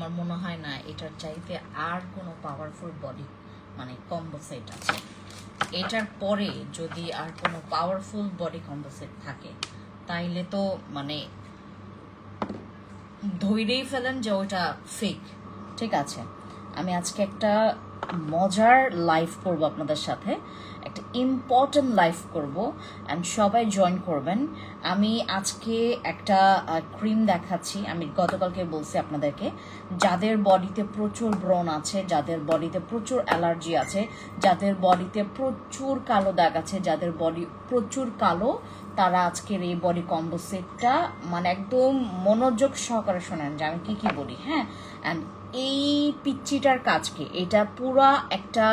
আমার মনে হয় না এটার চাইতে আর কোনো পাওয়ারফুল বডি মানে কম্বো সেট আছে। এটার পরে যদি আর কোনো পাওয়ারফুল বডি কম্বো সেট থাকে তাইলে তো মানে ধৈরেই ফেলেন যে ওটা ফেক। ঠিক আছে, আমি আজকে একটা মজার লাইভ করবো আপনাদের সাথে, একটা ইম্পর্টেন্ট লাইভ করব অ্যান্ড সবাই জয়েন করবেন। আমি আজকে একটা ক্রিম দেখাচ্ছি, আমি গতকালকে বলছি আপনাদেরকে, যাদের বডিতে প্রচুর ব্রণ আছে, যাদের বডিতে প্রচুর অ্যালার্জি আছে, যাদের বডিতে প্রচুর কালো দাগ আছে, যাদের বডি প্রচুর কালো, তারা আজকের এই বডি কম্বো সেটটা মানে একদম মনোযোগ সহকারে শোনেন যে আমি কি কি বলি। হ্যাঁ, অ্যান্ড এই পিচ্চিটার কাজকে এটা পুরা একটা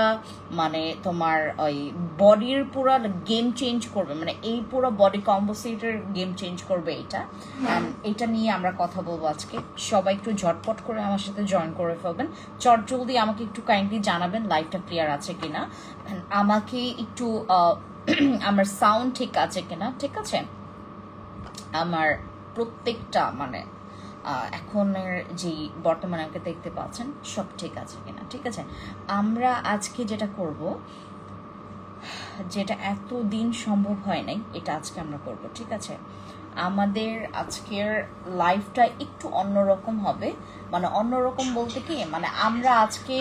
মানে তোমার ওই বডির পুরা গেম চেঞ্জ করবে, মানে এই পুরো বডি কম্বো সেটের গেম চেঞ্জ করবে এটা। অ্যান্ড এটা নিয়ে আমরা কথা বলবো আজকে। সবাই একটু ঝটপট করে আমার সাথে জয়েন করে ফেলবেন, চট জলদি আমাকে একটু কাইন্ডলি জানাবেন লাইভটা ক্লিয়ার আছে কিনা, আমাকে একটু আমার সাউন্ড ঠিক আছে কিনা। ঠিক আছে, আমার প্রত্যেকটা মানে এখনের যে বর্তমানে আমাকে দেখতে পাচ্ছেন সব ঠিক আছে কিনা। ঠিক আছে, আমরা আজকে যেটা করব, যেটা এতদিন সম্ভব হয় নাই, এটা আজকে আমরা করব। ঠিক আছে, আমাদের আজকের লাইফটা একটু অন্যরকম হবে। মানে অন্যরকম বলতে কি, মানে আমরা আজকে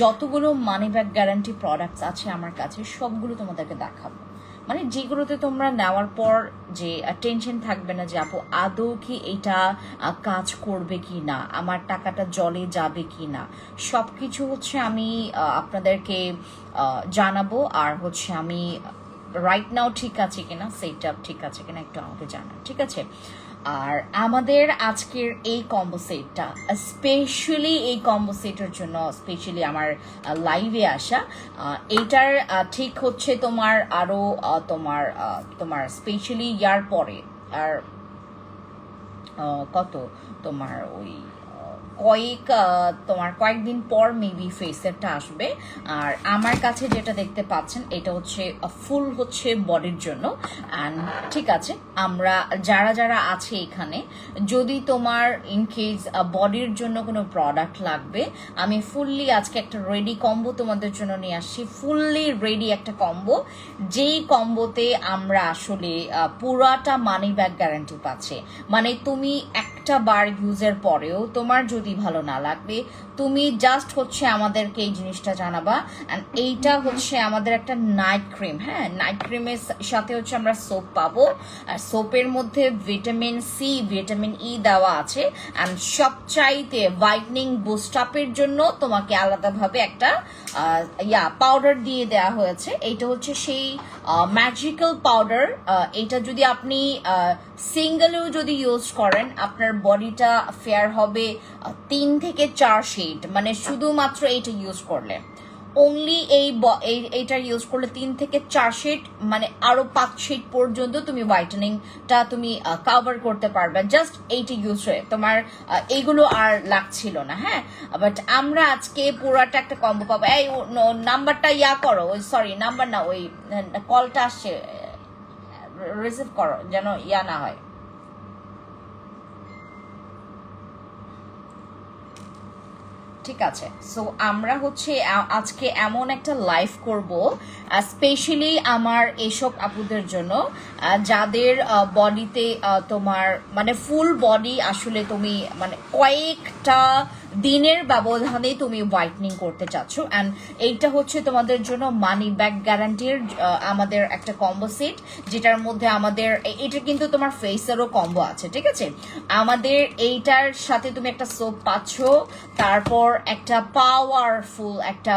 যতগুলো মানি ব্যাক গ্যারান্টি প্রোডাক্টস আছে আমার কাছে সবগুলো তোমাদেরকে দেখাবো, মানে যেগুলোতে তোমরা নেওয়ার পর যে টেনশন থাকবে না যে আপু আদৌ কি এটা কাজ করবে কি না, আমার টাকাটা জলে যাবে কি না, সব কিছু হচ্ছে আমি আপনাদেরকে জানাবো। আর হচ্ছে আমি রাইট নাও ঠিক আছে কিনা, সেটআপ ঠিক আছে কিনা একটু আমাকে জানান। ঠিক আছে, আর আমাদের আজকের এই কম্বো সেটটা স্পেশালি এই কম্বো সেটের জন্য স্পেশালি আমার লাইভে আসা, এইটার ঠিক হচ্ছে তোমার আরো তোমার তোমার স্পেশালি ইয়ার পরে আর কত তোমার ওই কয়েকদিন পর মেবি ফেসেরটা আসবে। আর আমার কাছে যেটা দেখতে পাচ্ছেন এটা হচ্ছে ফুল হচ্ছে বডির জন্য। অ্যান্ড ঠিক আছে, আমরা যারা যারা আছে এখানে, যদি তোমার ইনকেস বডির জন্য কোনো প্রোডাক্ট লাগবে, আমি ফুললি আজকে একটা রেডি কম্বো তোমাদের জন্য নিয়ে আসছি, ফুললি রেডি একটা কম্বো, যেই কম্বোতে আমরা আসলে পুরাটা মানি ব্যাক গ্যারান্টি পাচ্ছে। মানে তুমি একটা বার ইউজের পরেও তোমার যদি ভালো না লাগবে, তুমি জাস্ট হচ্ছে আমাদেরকে এই জিনিসটা জানাবা। এন্ড এইটা হচ্ছে আমাদের একটা নাইট ক্রিম। হ্যাঁ, নাইট ক্রিমের সাথে হচ্ছে আমরা সোপ পাবো, আর সোপের মধ্যে ভিটামিন সি, ভিটামিন ই দেওয়া আছে। এন্ড সবচাইতে হোয়াইটনিং বুস্ট আপের জন্য তোমাকে আলাদাভাবে একটা পাউডার দিয়ে দেওয়া হয়েছে। এইটা হচ্ছে সেই ম্যাজিক্যাল পাউডার। এটা যদি আপনি সিঙ্গেলেও যদি ইউজ করেন, আপনার বডিটা ফেয়ার হবে 3 থেকে 4 শেড, মানে শুধুমাত্র এইটা ইউজ করলে, অনলি এইটা ইউজ করলে 3 থেকে 4 শেড, মানে আরো 5 শেড পর্যন্ত তুমি হোয়াইটেনিংটা তুমি কভার করতে পারবে জাস্ট এইটা ইউজ হয়ে। তোমার এইগুলো আর লাগছিল না। হ্যাঁ, বাট আমরা আজকে পুরাটা একটা কম্বো পাবো। এই নাম্বারটা করো, ওই সরি নাম্বার না, ওই কলটা আসছে রিসিভ করো যেন না হয়। ঠিক আছে, সো আমরা হচ্ছে আজকে এমন একটা লাইভ করব স্পেশালি আমার এসব আপুদের জন্য যাদের বডিতে তোমার মানে ফুল বডি আসলে তুমি মানে কয়েকটা দিনের ব্যবধানে তুমি হোয়াইটনিং করতে চাচ্ছ। অ্যান্ড এইটা হচ্ছে তোমাদের জন্য মানি ব্যাক গ্যারান্টির আমাদের একটা কম্বো সেট, যেটার মধ্যে আমাদের এটা কিন্তু তোমার ফেসেরও কম্বো আছে। ঠিক আছে, আমাদের এইটার সাথে তুমি একটা সোপ পাচ্ছ, তারপর একটা পাওয়ারফুল একটা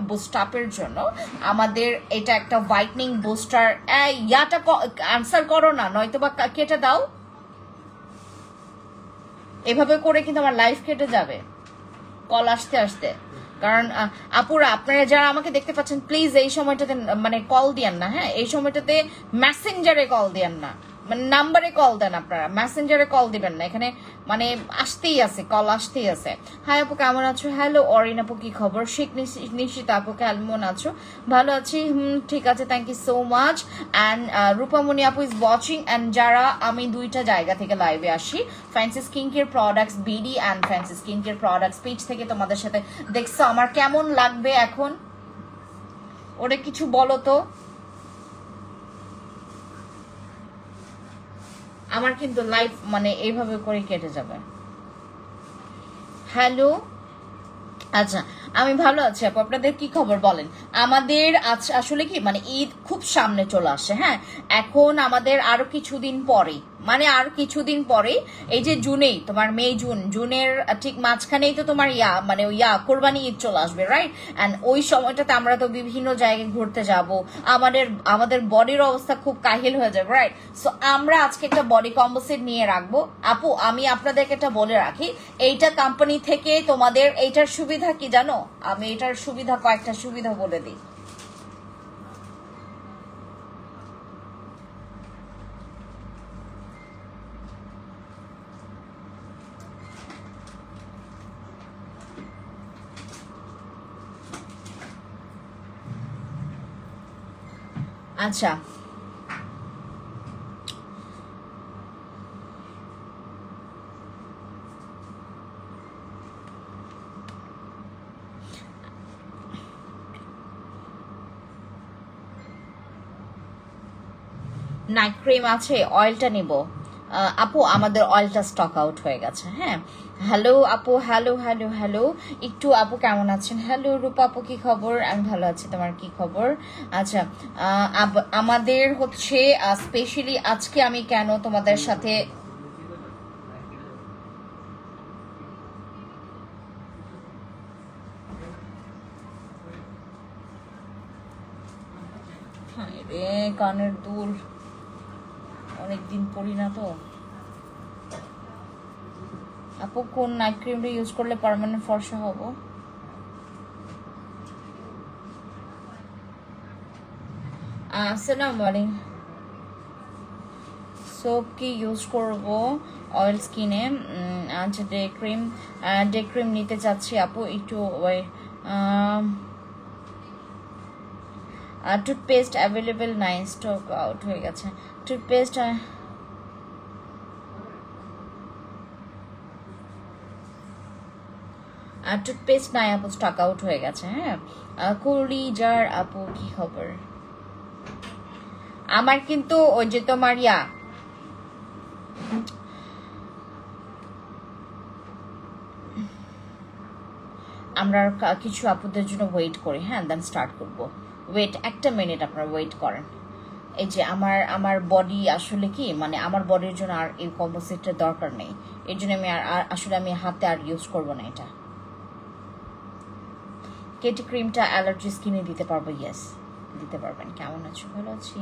বুস্ট আপের জন্য আমাদের এটা একটা হোয়াইটনিং বুস্টার। ইয়াটা আনসার করো না, নয়তো বা কেটে দাও। এভাবে করে কিন্তু আমার লাইফ কেটে যাবে কল আসতে আসতে। কারণ আপুরা আপনারা যারা আমাকে দেখতে পাচ্ছেন, প্লিজ এই সময়টাতে মানে কল দিয়েন না। হ্যাঁ, এই সময়টাতে মেসেঞ্জারে কল দিয়েন না, মানে নাম্বারে কল দেন, আপনারা মেসেঞ্জারে কল দিবেন না, এখানে মানে আসতেই আছে, কল আসতেই আছে। হাই আপু কেমন আছো? হ্যালো অরিন আপু, কি খবর? শেখ নিশিতা আপু কেমন আছো? ভালো আছি, ঠিক আছে, thank you so much. And Rupamoni আপু ইজ ওয়াচিং। অ্যান্ড যারা, আমি দুইটা জায়গা থেকে লাইভে আসি, fancy skin care products BD and fancy skin care products page থেকে তোমাদের সাথে দেখছো আমার কেমন লাগবে এখন, ওরে কিছু বলো তো। আমার কিন্তু লাইফ মানে এইভাবে করে কেটে যাবে। হ্যালো, আচ্ছা আমি ভালো আছি আপু, আপনাদের কি খবর বলেন? আমাদের আসলে কি মানে ঈদ খুব সামনে চলে আসে, হ্যাঁ এখন আমাদের আরো কিছুদিন পরে, মানে আর কিছুদিন পরে এই যে জুনেই তোমার মে জুনের ঠিক মাঝখানেই তো তোমার মানে কোরবানি ঈদ চলে আসবে, রাইট? অ্যান্ড ওই সময়টাতে আমরা তো বিভিন্ন জায়গায় ঘুরতে যাব, আমাদের বডির অবস্থা খুব কাহিল হয়ে যাবে, রাইট? সো আমরা আজকে একটা বডি কম্বো সেট নিয়ে রাখবো। আপু আমি আপনাদেরকে একটা বলে রাখি, এইটা কোম্পানি থেকে তোমাদের এইটার সুবিধা কি জানো? আমি এটার সুবিধা, কয়েকটা সুবিধা বলে দিই। আচ্ছা নাইট ক্রিম আছে, অয়েলটা নিব। আপু আমাদের অয়েলটা স্টক আউট হয়ে গেছে, হ্যাঁ। হ্যালো আপু, হ্যালো হ্যালো হ্যালো, একটু আপু কেমন আছেন? হ্যালো রূপা আপু, কি খবর? আমি ভালো আছি, তোমার কি খবর? আচ্ছা আমাদের হচ্ছে স্পেশালি আজকে আমি কেন তোমাদের সাথে রে কানের দুল অনেকদিন পরি না তো। আপু কোন নাইট ক্রিমটা ইউজ করলে পার্মানেন্ট ফর্সা হব? আসসালামু আলাইকুম। সোপ কি ইউজ করব অয়েল স্কিনে? আচ্ছা ডে ক্রিম নিতে চাচ্ছি আপু, একটু টুথপেস্ট অ্যাভেলেবেল নাই, স্টক আউট হয়ে গেছে টুথপেস্ট। টুথপেস্ট নাই আপু, স্টক আউট হয়ে গেছে, হ্যাঁ। কলিজার আপু কি খবর? আমার কিন্তু ওই যে তোমার আমরা কিছু আপুদের জন্য ওয়েট করি, হ্যাঁ দেন স্টার্ট করব। ওয়েট একটা মিনিট, আপনারা ওয়েট করেন। এই যে আমার বডি আসলে কি মানে আমার বডির জন্য আর এই কম্বো সেটের দরকার নেই, এর জন্য আমি আসলে আমি হাতে আর ইউজ করব না এটা। কেটি ক্রিমটা অ্যালার্জি স্কিনে দিতে পারবো? ইয়েস দিতে পারবেন। কেমন আছো? ভালো আছি,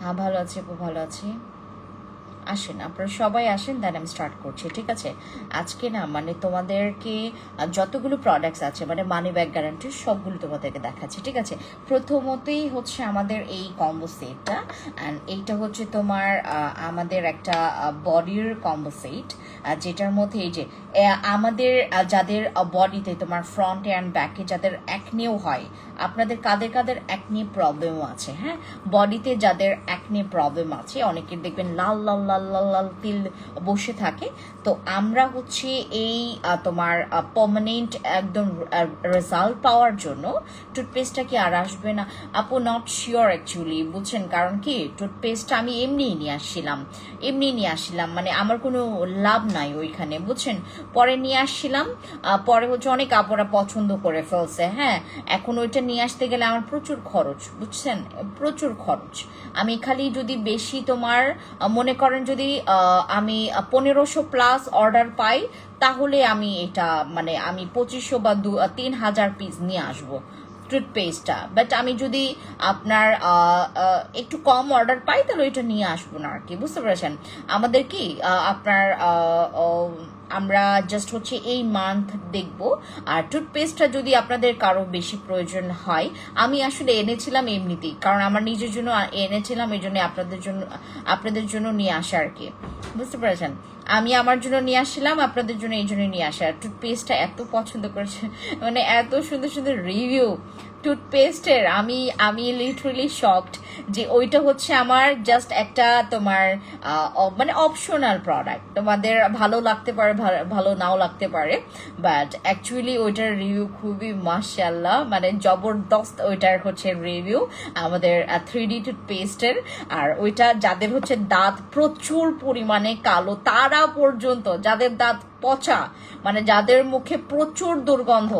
হ্যাঁ ভালো আছি আপু, ভালো আছি। আসেন আপনারা সবাই আসেন, দেন আমি স্টার্ট করছি, ঠিক আছে? আজকে না মানে তোমাদেরকে যতগুলো প্রোডাক্টস আছে মানে মানি ব্যাক গ্যারান্টির সবগুলো তোমাদেরকে দেখাচ্ছি, ঠিক আছে? প্রথমতেই হচ্ছে আমাদের এই কম্বো সেটটা, অ্যান্ড এইটা হচ্ছে তোমার আমাদের একটা বডির কম্বো সেট, যেটার মধ্যে এই যে আমাদের যাদের বডিতে তোমার ফ্রন্ট অ্যান্ড ব্যাকে যাদের অ্যাকনেও হয়, আপনাদের কাদের কাদের অ্যাকনে প্রবলেমও আছে, হ্যাঁ বডিতে যাদের অ্যাকনে প্রবলেম আছে, অনেকের দেখবেন লাল লাল লাল লাল লাল তিল বসে থাকে, তো আমরা হচ্ছে এই তোমার পার্মানেন্ট একদম রেজাল্ট পাওয়ার জন্য টুথপেস্টটা কি আর আসবে না আপু? নট শিওর অ্যাকচুয়ালি, বুঝছেন? কারণ কি টুথপেস্টটা আমি এমনিই নিয়ে আসছিলাম, মানে আমার কোনো লাভ নাই ওইখানে, বুঝছেন? পরে নিয়ে আসছিলাম, পরে হচ্ছে অনেক আপুরা পছন্দ করে ফেলছে, হ্যাঁ এখন ওইটা নিয়ে আসতে গেলে আমার প্রচুর খরচ, বুঝছেন? প্রচুর খরচ। আমি খালি যদি বেশি তোমার মনে করেন যদি আমি 1500 প্লাস অর্ডার পাই, তাহলে আমি এটা মানে আমি 2500 বা 3000 পিস নিয়ে আসবো টুথপেস্টটা। বাট আমি যদি আপনার একটু কম অর্ডার পাই তাহলে ওইটা নিয়ে আসবো না আর কি, বুঝতে পেরেছেন? আমাদের কি আপনার আমরা জাস্ট হচ্ছে এই মান্থ দেখব। আর টুথপেস্টটা যদি আপনাদের কারো বেশি প্রয়োজন হয়, আমি আসলে এনেছিলাম এমনিতেই, কারণ আমার নিজের জন্য এনেছিলাম, এই জন্য আপনাদের জন্য নিয়ে আসা আর কি, বুঝতে পেরেছেন? আমি আমার জন্য নিয়ে আসছিলাম, আপনাদের জন্য এই জন্য নিয়ে আসা। টুথপেস্টটা এত পছন্দ করেছে, মানে এত সুন্দর সুন্দর রিভিউ টুথপেস্টের, আমি লিটারালি শকড যে ওইটা হচ্ছে আমার জাস্ট একটা তোমার মানে অপশনাল প্রোডাক্ট। তোমাদের ভালো লাগতে পারে, ভালো নাও লাগতে পারে, বাট অ্যাকচুয়ালি ওইটার রিভিউ খুবই মাশাআল্লাহ, মানে জবরদস্ত ওইটার হচ্ছে রিভিউ আমাদের 3D টুথপেস্টের। আর ওইটা যাদের হচ্ছে দাঁত প্রচুর পরিমাণে কালো, তারা পর্যন্ত, যাদের দাঁত পচা, মানে যাদের মুখে প্রচুর দুর্গন্ধ,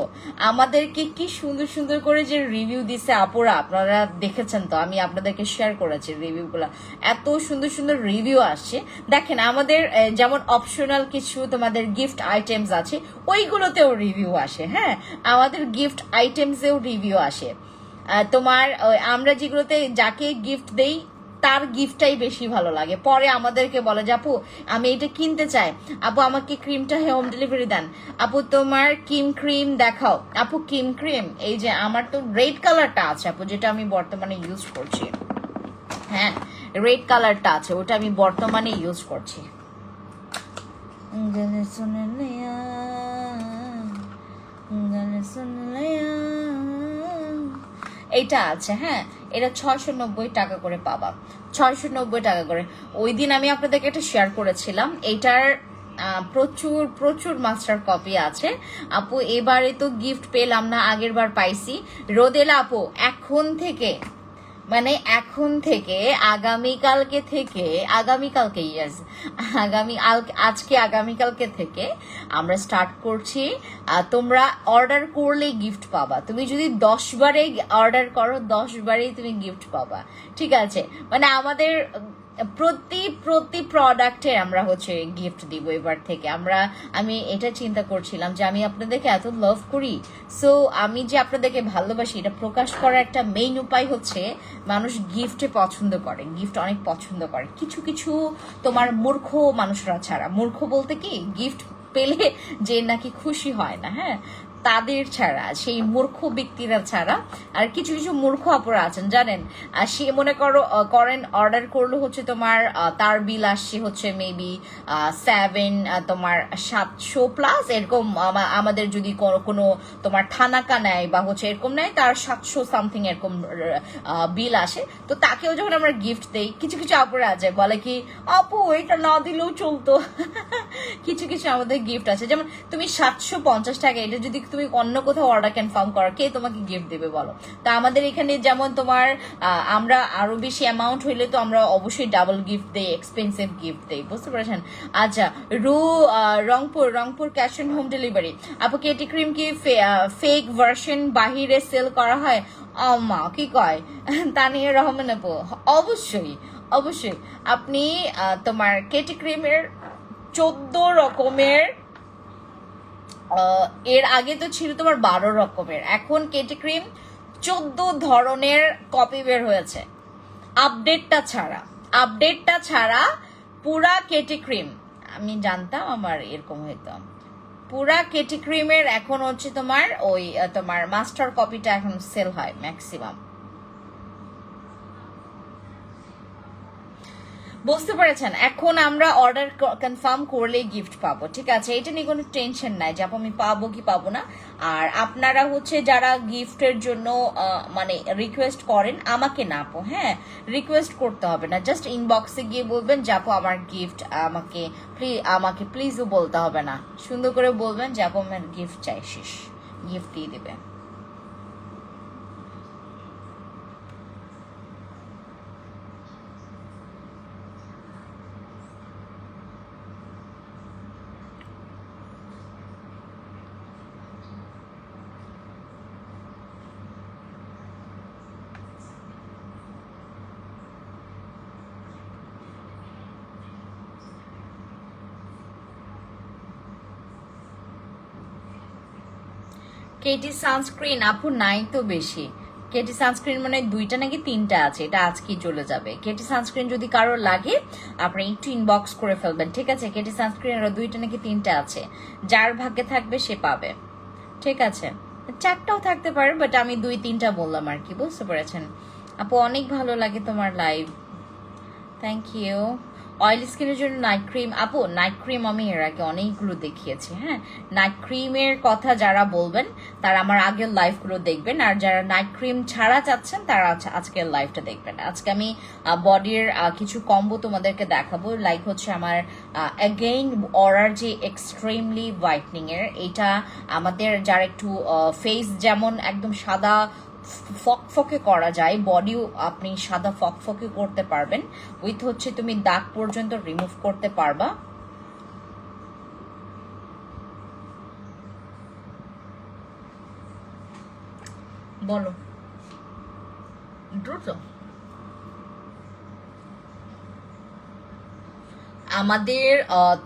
আমাদেরকে কি সুন্দর সুন্দর করে যে রিভিউ দিছে আপুরা, আপনারা দেখেছেন তো, আমি আপনাদেরকে শেয়ার করেছি রিভিউগুলো, এত সুন্দর সুন্দর রিভিউ আসছে। দেখেন আমাদের যেমন অপশনাল কিছু তোমাদের গিফট আইটেমস আছে, ওইগুলোতেও রিভিউ আসে। হ্যাঁ, আমাদের গিফট আইটেমসেও রিভিউ আসে। তোমার আমরা যেগুলোতে যাকে গিফট দেই তার গিফটটাই বেশি ভালো লাগে, পরে আমাদেরকে বলে যে আপু আমি এটা কিনতে চাই, আপু আমাকে ক্রিমটা হোম ডেলিভারি দেন, আপু তোমার ক্রিম দেখাও, আপু ক্রিম এই যে আমার তো রেড কালারটা আছে আপু, যেটা আমি বর্তমানে ইউজ করছি। হ্যাঁ, রেড কালারটা আছে, ওটা আমি বর্তমানে ইউজ করছি। এইটা আছে। হ্যাঁ, এটা 690 টাকা করে পাবা, 690 টাকা করে। ওই দিন আমি আপনাদেরকে একটা শেয়ার করেছিলাম, এইটার প্রচুর প্রচুর মাস্টার কপি আছে আপু। এবারে তো গিফট পেলাম না, আগের বার পাইছি। রোদেলা আপু এখন থেকে, মানে এখন থেকে আগামীকালকে ইয়েস আগামীকালকে থেকে আমরা স্টার্ট করছি। তোমরা অর্ডার করলে গিফট পাবা, তুমি যদি 10 বারে অর্ডার করো 10 বারেই তুমি গিফট পাবা, ঠিক আছে? মানে আমাদের প্রতি প্রোডাক্টে আমরা হচ্ছে গিফট দিব এবার থেকে। আমি এটা চিন্তা করছিলাম যে আমি আপনাদেরকে এত লাভ করি, সো আমি যে আপনাদেরকে ভালোবাসি এটা প্রকাশ করার একটা মেইন উপায় হচ্ছে মানুষ গিফটে পছন্দ করে, গিফট অনেক পছন্দ করে। কিছু কিছু তোমার মূর্খ মানুষরা ছাড়া, মূর্খ বলতে কি গিফট পেলে যে নাকি খুশি হয় না, হ্যাঁ, তাদের ছাড়া, সেই মূর্খ ব্যক্তিরা ছাড়া। আর কিছু কিছু মূর্খ অপরা আছেন জানেন, সে মনে করেন অর্ডার করলো হচ্ছে তোমার তার বিল আসছে হচ্ছে মেবি 700+ এরকম। আমাদের যদি কোনো তোমার থানাকা নেয় বা হচ্ছে এরকম নেয়, তার 700 সামথিং এরকম বিল আসে। তো তাকেও যখন আমরা গিফট দেই, কিছু কিছু অপরা আছে বলে কি আপু এটা না দিলেও চলতো। কিছু কিছু আমাদের গিফট আছে, যেমন তুমি 750 টাকা, এটা যদি তুমি অন্য কোথাও অর্ডার কনফার্ম করো, কে তোমাকে গিফট দেবে বলো? তা আমাদের এখানে যেমন তোমার আমরা আরো বেশি অ্যামাউন্ট হইলে তো আমরা অবশ্যই ডাবল গিফট দেই, এক্সপেন্সিভ গিফট দেই, বুঝতে পেরেছেন? আচ্ছা, Rangpur cash on home delivery. আপু কেটি ক্রিম কি ফেক ভার্সন বাহিরে সেল করা হয়? মা কি কয় তানিয়া রহমান আপু? অবশ্যই আপনি তোমার কেটি ক্রিমের 14 রকমের, এর আগে তো ছিল তোমার 12 রকমের, এখন কেটি ক্রিম 14 ধরনের কপি বের হয়েছে। আপডেটটা ছাড়া পুরা কেটি ক্রিম, আমি জানতাম আমার এরকম হইতো, পুরা কেটি ক্রিমের এখন হচ্ছে তোমার ওই তোমার মাস্টার কপিটা এখন সেল হয় ম্যাক্সিমাম, বুঝতে পেরেছেন? এখন আমরা অর্ডার কনফার্ম করলেই গিফট পাবো, ঠিক আছে? এটা নিয়ে কোনো টেনশন নাই যে আমি পাবো কি পাবো না। আর আপনারা হচ্ছে যারা গিফটের জন্য মানে রিকোয়েস্ট করেন, আমাকে না আপু, হ্যাঁ রিকোয়েস্ট করতে হবে না, জাস্ট ইনবক্সে গিয়ে বলবেন যে আপু আমার গিফট, আমাকে প্লিজও বলতে হবে না, সুন্দর করে বলবেন যে আপু আমার গিফট চাই, শেষ, গিফট দিয়ে দেবে। কেটি সানস্ক্রিন আপু নাই তো বেশি, কেটি সানস্ক্রিন মানে 2টা নাকি 3টা আছে, এটা আজকেই চলে যাবে। কেটি সানস্ক্রিন যদি কারোর লাগে আপনি একটু ইনবক্স করে ফেলবেন, ঠিক আছে? কেটি সানস্ক্রিন 2টা নাকি 3টা আছে, যার ভাগ্যে থাকবে সে পাবে, ঠিক আছে? 4টাও থাকতে পারে, বাট আমি 2-3টা বললাম আর কি, বুঝতে পেরেছেন? আপু অনেক ভালো লাগে তোমার লাইভ, থ্যাংক ইউ। অয়েলি স্কিনের জন্য নাইট ক্রিম, আপু নাইট ক্রিম আমি এর আগে অনেকগুলো দেখিয়েছি। হ্যাঁ, নাইট ক্রিমের কথা যারা বলবেন তারা আমার আগের লাইভগুলো দেখবেন, আর যারা নাইট ক্রিম ছাড়া চাচ্ছেন তারা আজকের লাইভটা দেখবেন। আজকে আমি বডির কিছু কম্বো তোমাদেরকে দেখাবো, লাইক হচ্ছে আমার অ্যাগেইন অরার যে এক্সট্রিমলি হোয়াইটনিং এর, এটা আমাদের যারা একটু ফেস যেমন একদম সাদা ফকফকে করা যায়, বডিও আপনি সাদা ফকফকে করতে পারবেন, উইথ হচ্ছে তুমি দাগ পর্যন্ত রিমুভ করতে পারবা। বলো দ্রুত। আমাদের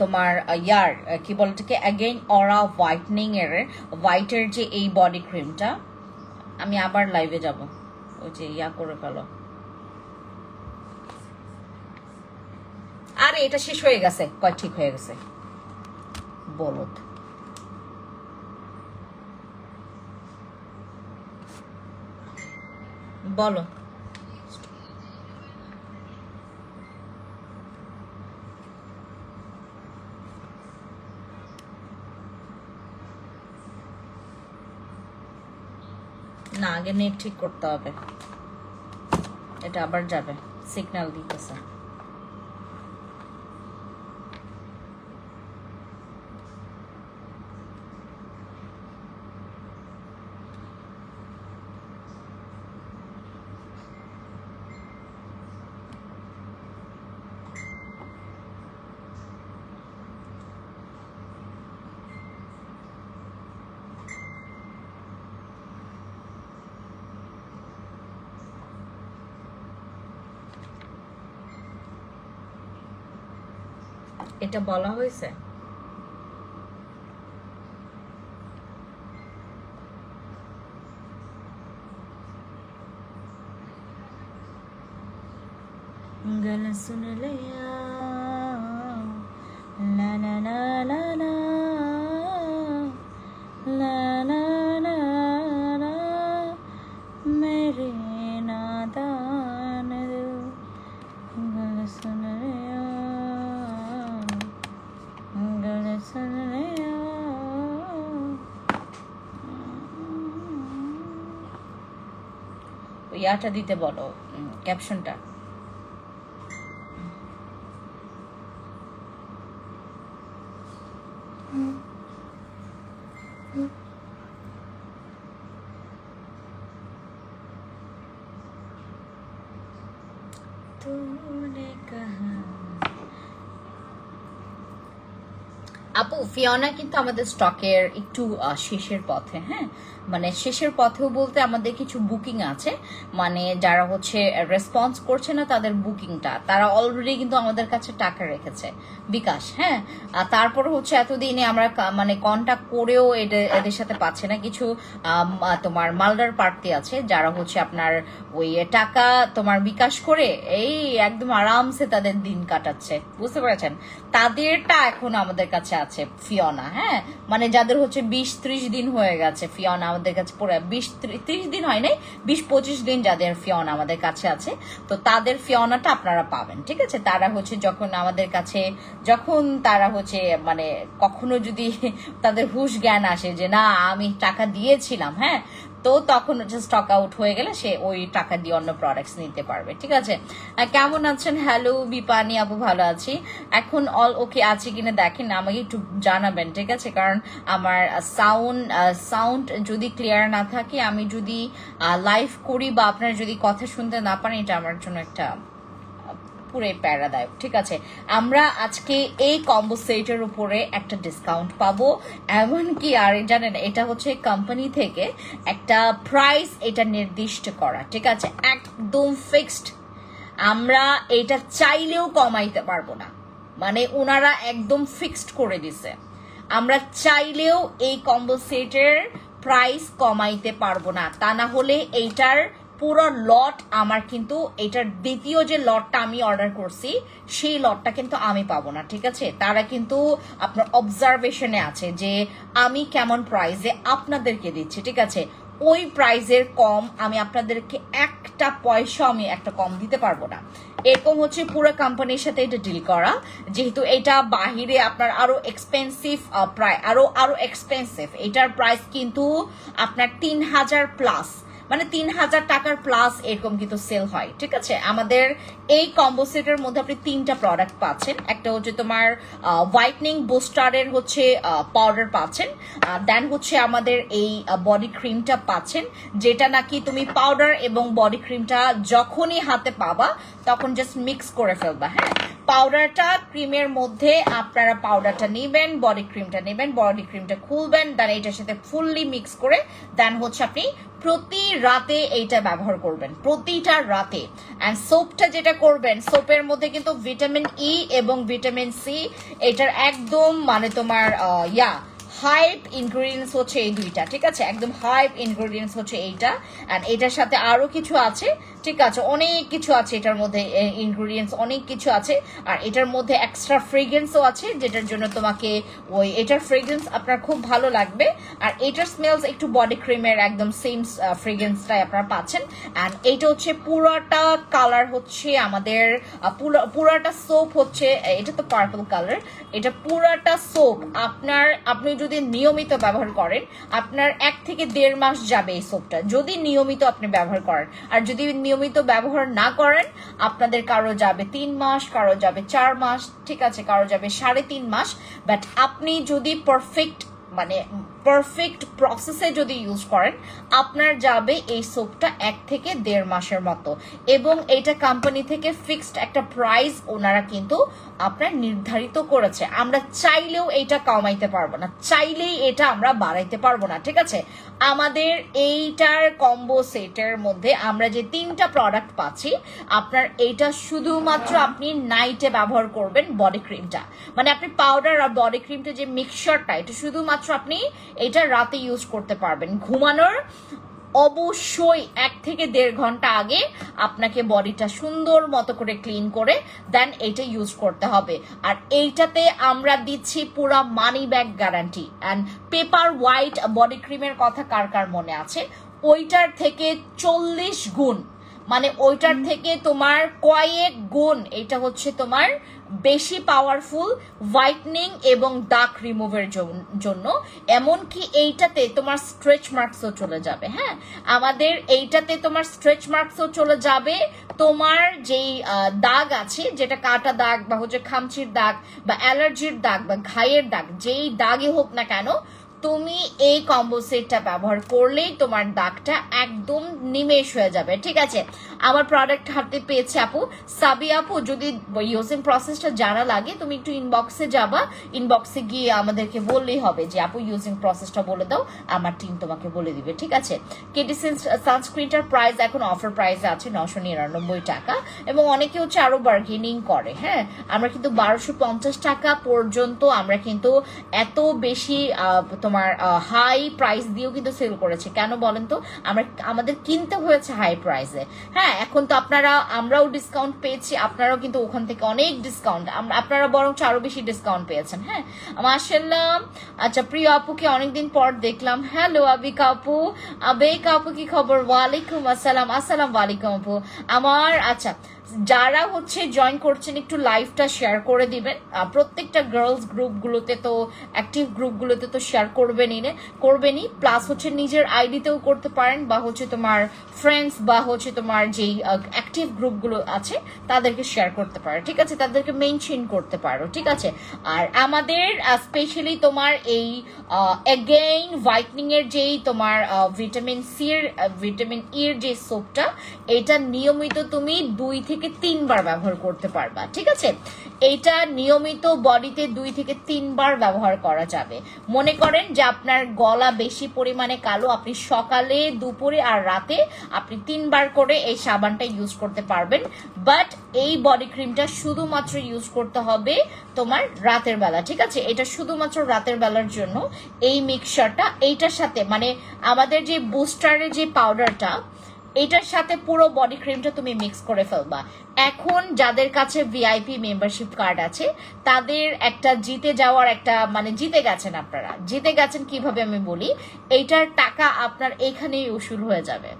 তোমার ইয়ার কি বলে এটাকে, অ্যাগেইন অরা হোয়াইটনিং এর হোয়াইটের যে এই বডি ক্রিমটা, আমি আবার লাইভে যাব, ওই যে ইয়া করে ফেলো। আরে এটা শেষ হয়ে গেছে, কয় ঠিক হয়ে গেছে বলদ। বলো না, আগে নেট ঠিক করতে হবে, এটা আবার যাবে, সিগন্যাল দিতেছে। এটা বলা হয়েছে गल सुन लिया ला ला ला ला ला ला ला ला ला मेरे नादान गल सुन लिया गल सुन लिया। ইয়াটা দিতে বলো, ক্যাপশনটা। तूने कहा আপু ফিওনা কিন্তু আমাদের স্টকের একটু শেষের পথে। হ্যাঁ, মানে শেষের পথেও বলতে আমাদের কিছু বুকিং আছে, মানে যারা হচ্ছে রেসপন্স করছে না তাদের বুকিংটা, তারা অলরেডি কিন্তু আমাদের কাছে টাকা রেখেছে বিকাশ। হ্যাঁ, তারপর হচ্ছে এতদিনে আমরা মানে কন্ট্যাক্ট করেও এদের সাথে পাচ্ছে না। কিছু তোমার মালদার প্রার্থী আছে যারা হচ্ছে আপনার ওই টাকা তোমার বিকাশ করে এই একদম আরামসে তাদের দিন কাটাচ্ছে, বুঝতে পেরেছেন? তাদেরটা এখন আমাদের কাছে আছে ফিওনা। হ্যাঁ, মানে যাদের হচ্ছে 20-30 দিন হয়ে গেছে ফিওনা আমাদের কাছে, পুরো 20-30 দিন হয় নাই, 20-25 দিন যাদের ফিওনা আমাদের কাছে আছে, তো তাদের ফিওনাটা আপনারা পাবেন, ঠিক আছে? তারা হচ্ছে যখন আমাদের কাছে, যখন তারা হচ্ছে মানে কখনো যদি তাদের হুশ জ্ঞান আসে যে না আমি টাকা দিয়েছিলাম, হ্যাঁ, তো তখন হচ্ছে স্টক আউট হয়ে গেলে সে ওই টাকা দিয়ে অন্য প্রোডাক্টস নিতে পারবে, ঠিক আছে? কেমন আছেন? হ্যালো বিপানি আপু, ভালো আছি। এখন অল ওকে আছে কিনা দেখেন, আমাকে একটু জানাবেন, ঠিক আছে? কারণ আমার সাউন্ড যদি ক্লিয়ার না থাকে, আমি যদি লাইভ করি বা আপনারা যদি কথা শুনতে না পারেন, এটা আমার জন্য একটা পুরো প্যারাদায়ক, ঠিক আছে? আমরা আজকে এই কম্বো সেটের উপরে একটা ডিসকাউন্ট পাবো, এমনকি আর জানেন এটা হচ্ছে কোম্পানি থেকে একটা প্রাইস এটা নির্দিষ্ট করা, ঠিক আছে? একদম ফিক্সড, আমরা এটা চাইলেও কমাইতে পারবো না, মানে ওনারা একদম ফিক্সড করে দিছে। আমরা চাইলেও এই কম্বো সেটের প্রাইস কমাইতে পারবো না, তা না হলে এইটার পুরো লট আমার কিন্তু এটার দ্বিতীয় যে লটটা আমি অর্ডার করছি সেই লটটা কিন্তু আমি পাবো না, ঠিক আছে? তারা কিন্তু আপনার অবজারভেশনে আছে যে আমি কেমন প্রাইসে আপনাদেরকে দিচ্ছি, ঠিক আছে? ওই প্রাইসের কম আমি আপনাদেরকে একটা পয়সা আমি একটা কম দিতে পারবো না। এরকম হচ্ছে পুরো কোম্পানির সাথে এটা ডিল করা, যেহেতু এটা বাহিরে আপনার আরো এক্সপেন্সিভ, প্রায় আরো এক্সপেন্সিভ। এটার প্রাইস কিন্তু আপনার 3000 প্লাস, মানে 3000 টাকার প্লাস এরকম কিন্তু সেল হয়, ঠিক আছে? আমাদের এই কম্বো সেটের মধ্যে আপনি 3টা প্রোডাক্ট পাচ্ছেন। একটা হচ্ছে তোমার হোয়াইটনিং বুস্টারের হচ্ছে পাউডার পাচ্ছেন, দেন হচ্ছে আমাদের এই বডি ক্রিমটা পাচ্ছেন, যেটা নাকি তুমি পাউডার এবং বডি ক্রিমটা যখনই হাতে পাবা তখন জাস্ট মিক্স করে ফেলবা। হ্যাঁ, পাউডারটা ক্রিমের মধ্যে আপনারা পাউডারটা নেবেন, বডি ক্রিমটা নেবেন, বডি ক্রিমটা খুলবেন, দেন এটার সাথে ফুললি মিক্স করে দেন হচ্ছে আপনি প্রতি রাতে এইটা ব্যবহার করবেন, প্রতিটা রাতে। অ্যান্ড সোপটা যেটা করবেন, সোপের মধ্যে কিন্তু ভিটামিন ই এবং ভিটামিন সি, এটার একদম মানে তোমার হাইপ ইনগ্রেডিয়েন্টস হচ্ছে এই দুইটা, ঠিক আছে? একদম হাইপ ইনগ্রেডিয়েন্টস হচ্ছে এইটা। অ্যান্ড এটার সাথে আরো কিছু আছে, ঠিক আছে? অনেক কিছু আছে এটার মধ্যে, ইনগ্রেডিয়েন্টস অনেক কিছু আছে। আর এটার মধ্যে এক্সট্রা ফ্রেগ্রেন্সও আছে, যেটার জন্য তোমাকে এটার ফ্রেগ্রেন্স আপনার খুব ভালো লাগবে। আর এটার স্মেলস একটু বডি ক্রিমের একদম সেম ফ্রেগ্রেন্সটাই আপনারা পাচ্ছেন। অ্যান্ড এইটা হচ্ছে পুরোটা কালার হচ্ছে আমাদের পুরাটা সোপ হচ্ছে, এটা তো পার্পল কালার, এটা পুরাটা সোপ আপনি যদি নিয়মিত ব্যবহার করেন আপনার 1 থেকে 1.5 মাস যাবে এই সোপটা, যদি নিয়মিত আপনি ব্যবহার করেন। আর যদি নিয়মিত ব্যবহার না করেন আপনাদের কারো যাবে 3 মাস, কারো যাবে 4 মাস, ঠিক আছে? কারো যাবে 3.5 মাস। বাট আপনি যদি পারফেক্ট প্রসেসে যদি ইউজ করেন আপনার যাবে এই সোপটা 1 থেকে 1.5 মাসের মতো। এবং এটা কোম্পানি থেকে ফিক্সড একটা প্রাইস ওনারা কিন্তু আপনার নির্ধারিত করেছে, আমরা চাইলেও এটা কমাইতে পারবো না, চাইলেই এটা আমরা বাড়াইতে পারবো না, ঠিক আছে? আমাদের এইটার কম্বো সেটের মধ্যে আমরা যে 3টা প্রোডাক্ট পাচ্ছি, আপনার এইটা শুধুমাত্র আপনি নাইটে ব্যবহার করবেন বডি ক্রিমটা, মানে আপনি পাউডার আর বডি ক্রিমটা যে মিক্সচারটা, এটা শুধুমাত্র আপনি এটা রাতে ইউজ করতে পারবেন। ঘুমানোর অবশ্যই 1 থেকে 1.5 ঘন্টা আগে আপনাকে বডিটা সুন্দর মতো করে ক্লিন করে দেন এটা ইউজ করতে হবে। আর এইটাতে আমরা দিচ্ছি পুরো money back guarantee. And paper white body ক্রিমের কথা কার কার মনে আছে? ওইটার থেকে 40 গুণ, মানে ওইটার থেকে তোমার কয়েক গুণ এটা হচ্ছে তোমার বেশি পাওয়ারফুল হোয়াইটনিং এবং দাগ রিমুভের জন্য। এমনকি এইটাতে তোমার স্ট্রেচ মার্কসও চলে যাবে। হ্যাঁ, আমাদের এইটাতে তোমার স্ট্রেচ মার্কসও চলে যাবে, তোমার যেই দাগ আছে, যেটা কাটা দাগ বা হচ্ছে খামচির দাগ বা অ্যালার্জির দাগ বা ঘায়ের দাগ, যেই দাগই হোক না কেন, তুমি এই কম্বো সেটটা ব্যবহার করলেই তোমার দাগটা একদম নিমেষ হয়ে যাবে, ঠিক আছে? আমার প্রোডাক্ট হাতে পেয়েছে আপু সাবি আপু, যদি ইউজিং প্রসেসটা জানা লাগে তুমি একটু ইনবক্সে যাবা, ইনবক্সে গিয়ে আমাদেরকে বললেই হবে যে আপু ইউজিং প্রসেসটা বলে দাও, আমার টিম তোমাকে বলে দিবে, ঠিক আছে? কেটিসিন সানস্ক্রিনটার প্রাইস এখন অফার প্রাইসে আছে 999 টাকা, এবং অনেকে হচ্ছে আরো বার্গেনিং করে। হ্যাঁ, আমরা কিন্তু 1250 টাকা পর্যন্ত আমরা কিন্তু এত বেশি তোমার হাই প্রাইস দিয়েও কিন্তু সেল করেছে। কেন বলেন তো? আমাদের কিনতে হয়েছে হাই প্রাইসে। হ্যাঁ, এখন তো আমরাও ডিসকাউন্ট পেয়েছি, আপনারাও কিন্তু ওখান থেকে অনেক ডিসকাউন্ট, আপনারা বরং আরো বেশি ডিসকাউন্ট পেয়েছেন। হ্যাঁ, মাশাআল্লাহ। আচ্ছা, প্রিয় আপুকে অনেকদিন পর দেখলাম। হ্যালো আবিকা আপু, আবেকা আপু কি খবর? ওয়ালাইকুম আসসালাম। আসসালামু আলাইকুম আপু আমার। আচ্ছা, যারা হচ্ছে জয়েন করছেন একটু লাইভটা শেয়ার করে দিবেন। প্রত্যেকটা গার্লস গ্রুপগুলোতে তো, অ্যাক্টিভ গ্রুপগুলোতে তো শেয়ার করবেনই, প্লাস হচ্ছে নিজের আইডিতেও করতে পারেন, বা হচ্ছে তোমার ফ্রেন্ডস বা হচ্ছে তোমার যেই অ্যাক্টিভ গ্রুপগুলো আছে তাদেরকে শেয়ার করতে পারো, ঠিক আছে? তাদেরকে মেনশন করতে পারো, ঠিক আছে? আর আমাদের স্পেশালি তোমার এই এগেইন হোয়াইটনিং এর যেই তোমার ভিটামিন ই এর যে সোপটা, এটা নিয়মিত তুমি 2 থেকে থেকে 3 বার ব্যবহার করতে পারবা, ঠিক আছে? এইটা নিয়মিত বডিতে 2 থেকে 3 বার ব্যবহার করা যাবে। মনে করেন যে আপনার গলা বেশি পরিমাণে কালো, আপনি সকালে, দুপুরে আর রাতে আপনি 3 বার করে এই সাবানটা ইউজ করতে পারবেন। বাট এই বডি ক্রিমটা শুধুমাত্র ইউজ করতে হবে তোমার রাতের বেলা, ঠিক আছে? এটা শুধুমাত্র রাতের বেলার জন্য এই মিক্সচারটা, এইটার সাথে মানে আমাদের যে বুস্টারের যে পাউডারটা, এটার সাথে পুরো বডি ক্রিমটা তুমি মিক্স করে ফেলবা। এখন যাদের কাছে ভিআইপি মেম্বারশিপ কার্ড আছে তাদের একটা জিতে যাওয়ার একটা মানে জিতে গেছেন, আপনারা জিতে গেছেন কিভাবে আমি বলি, এইটার টাকা আপনার এখানেই উসুল হয়ে যাবে।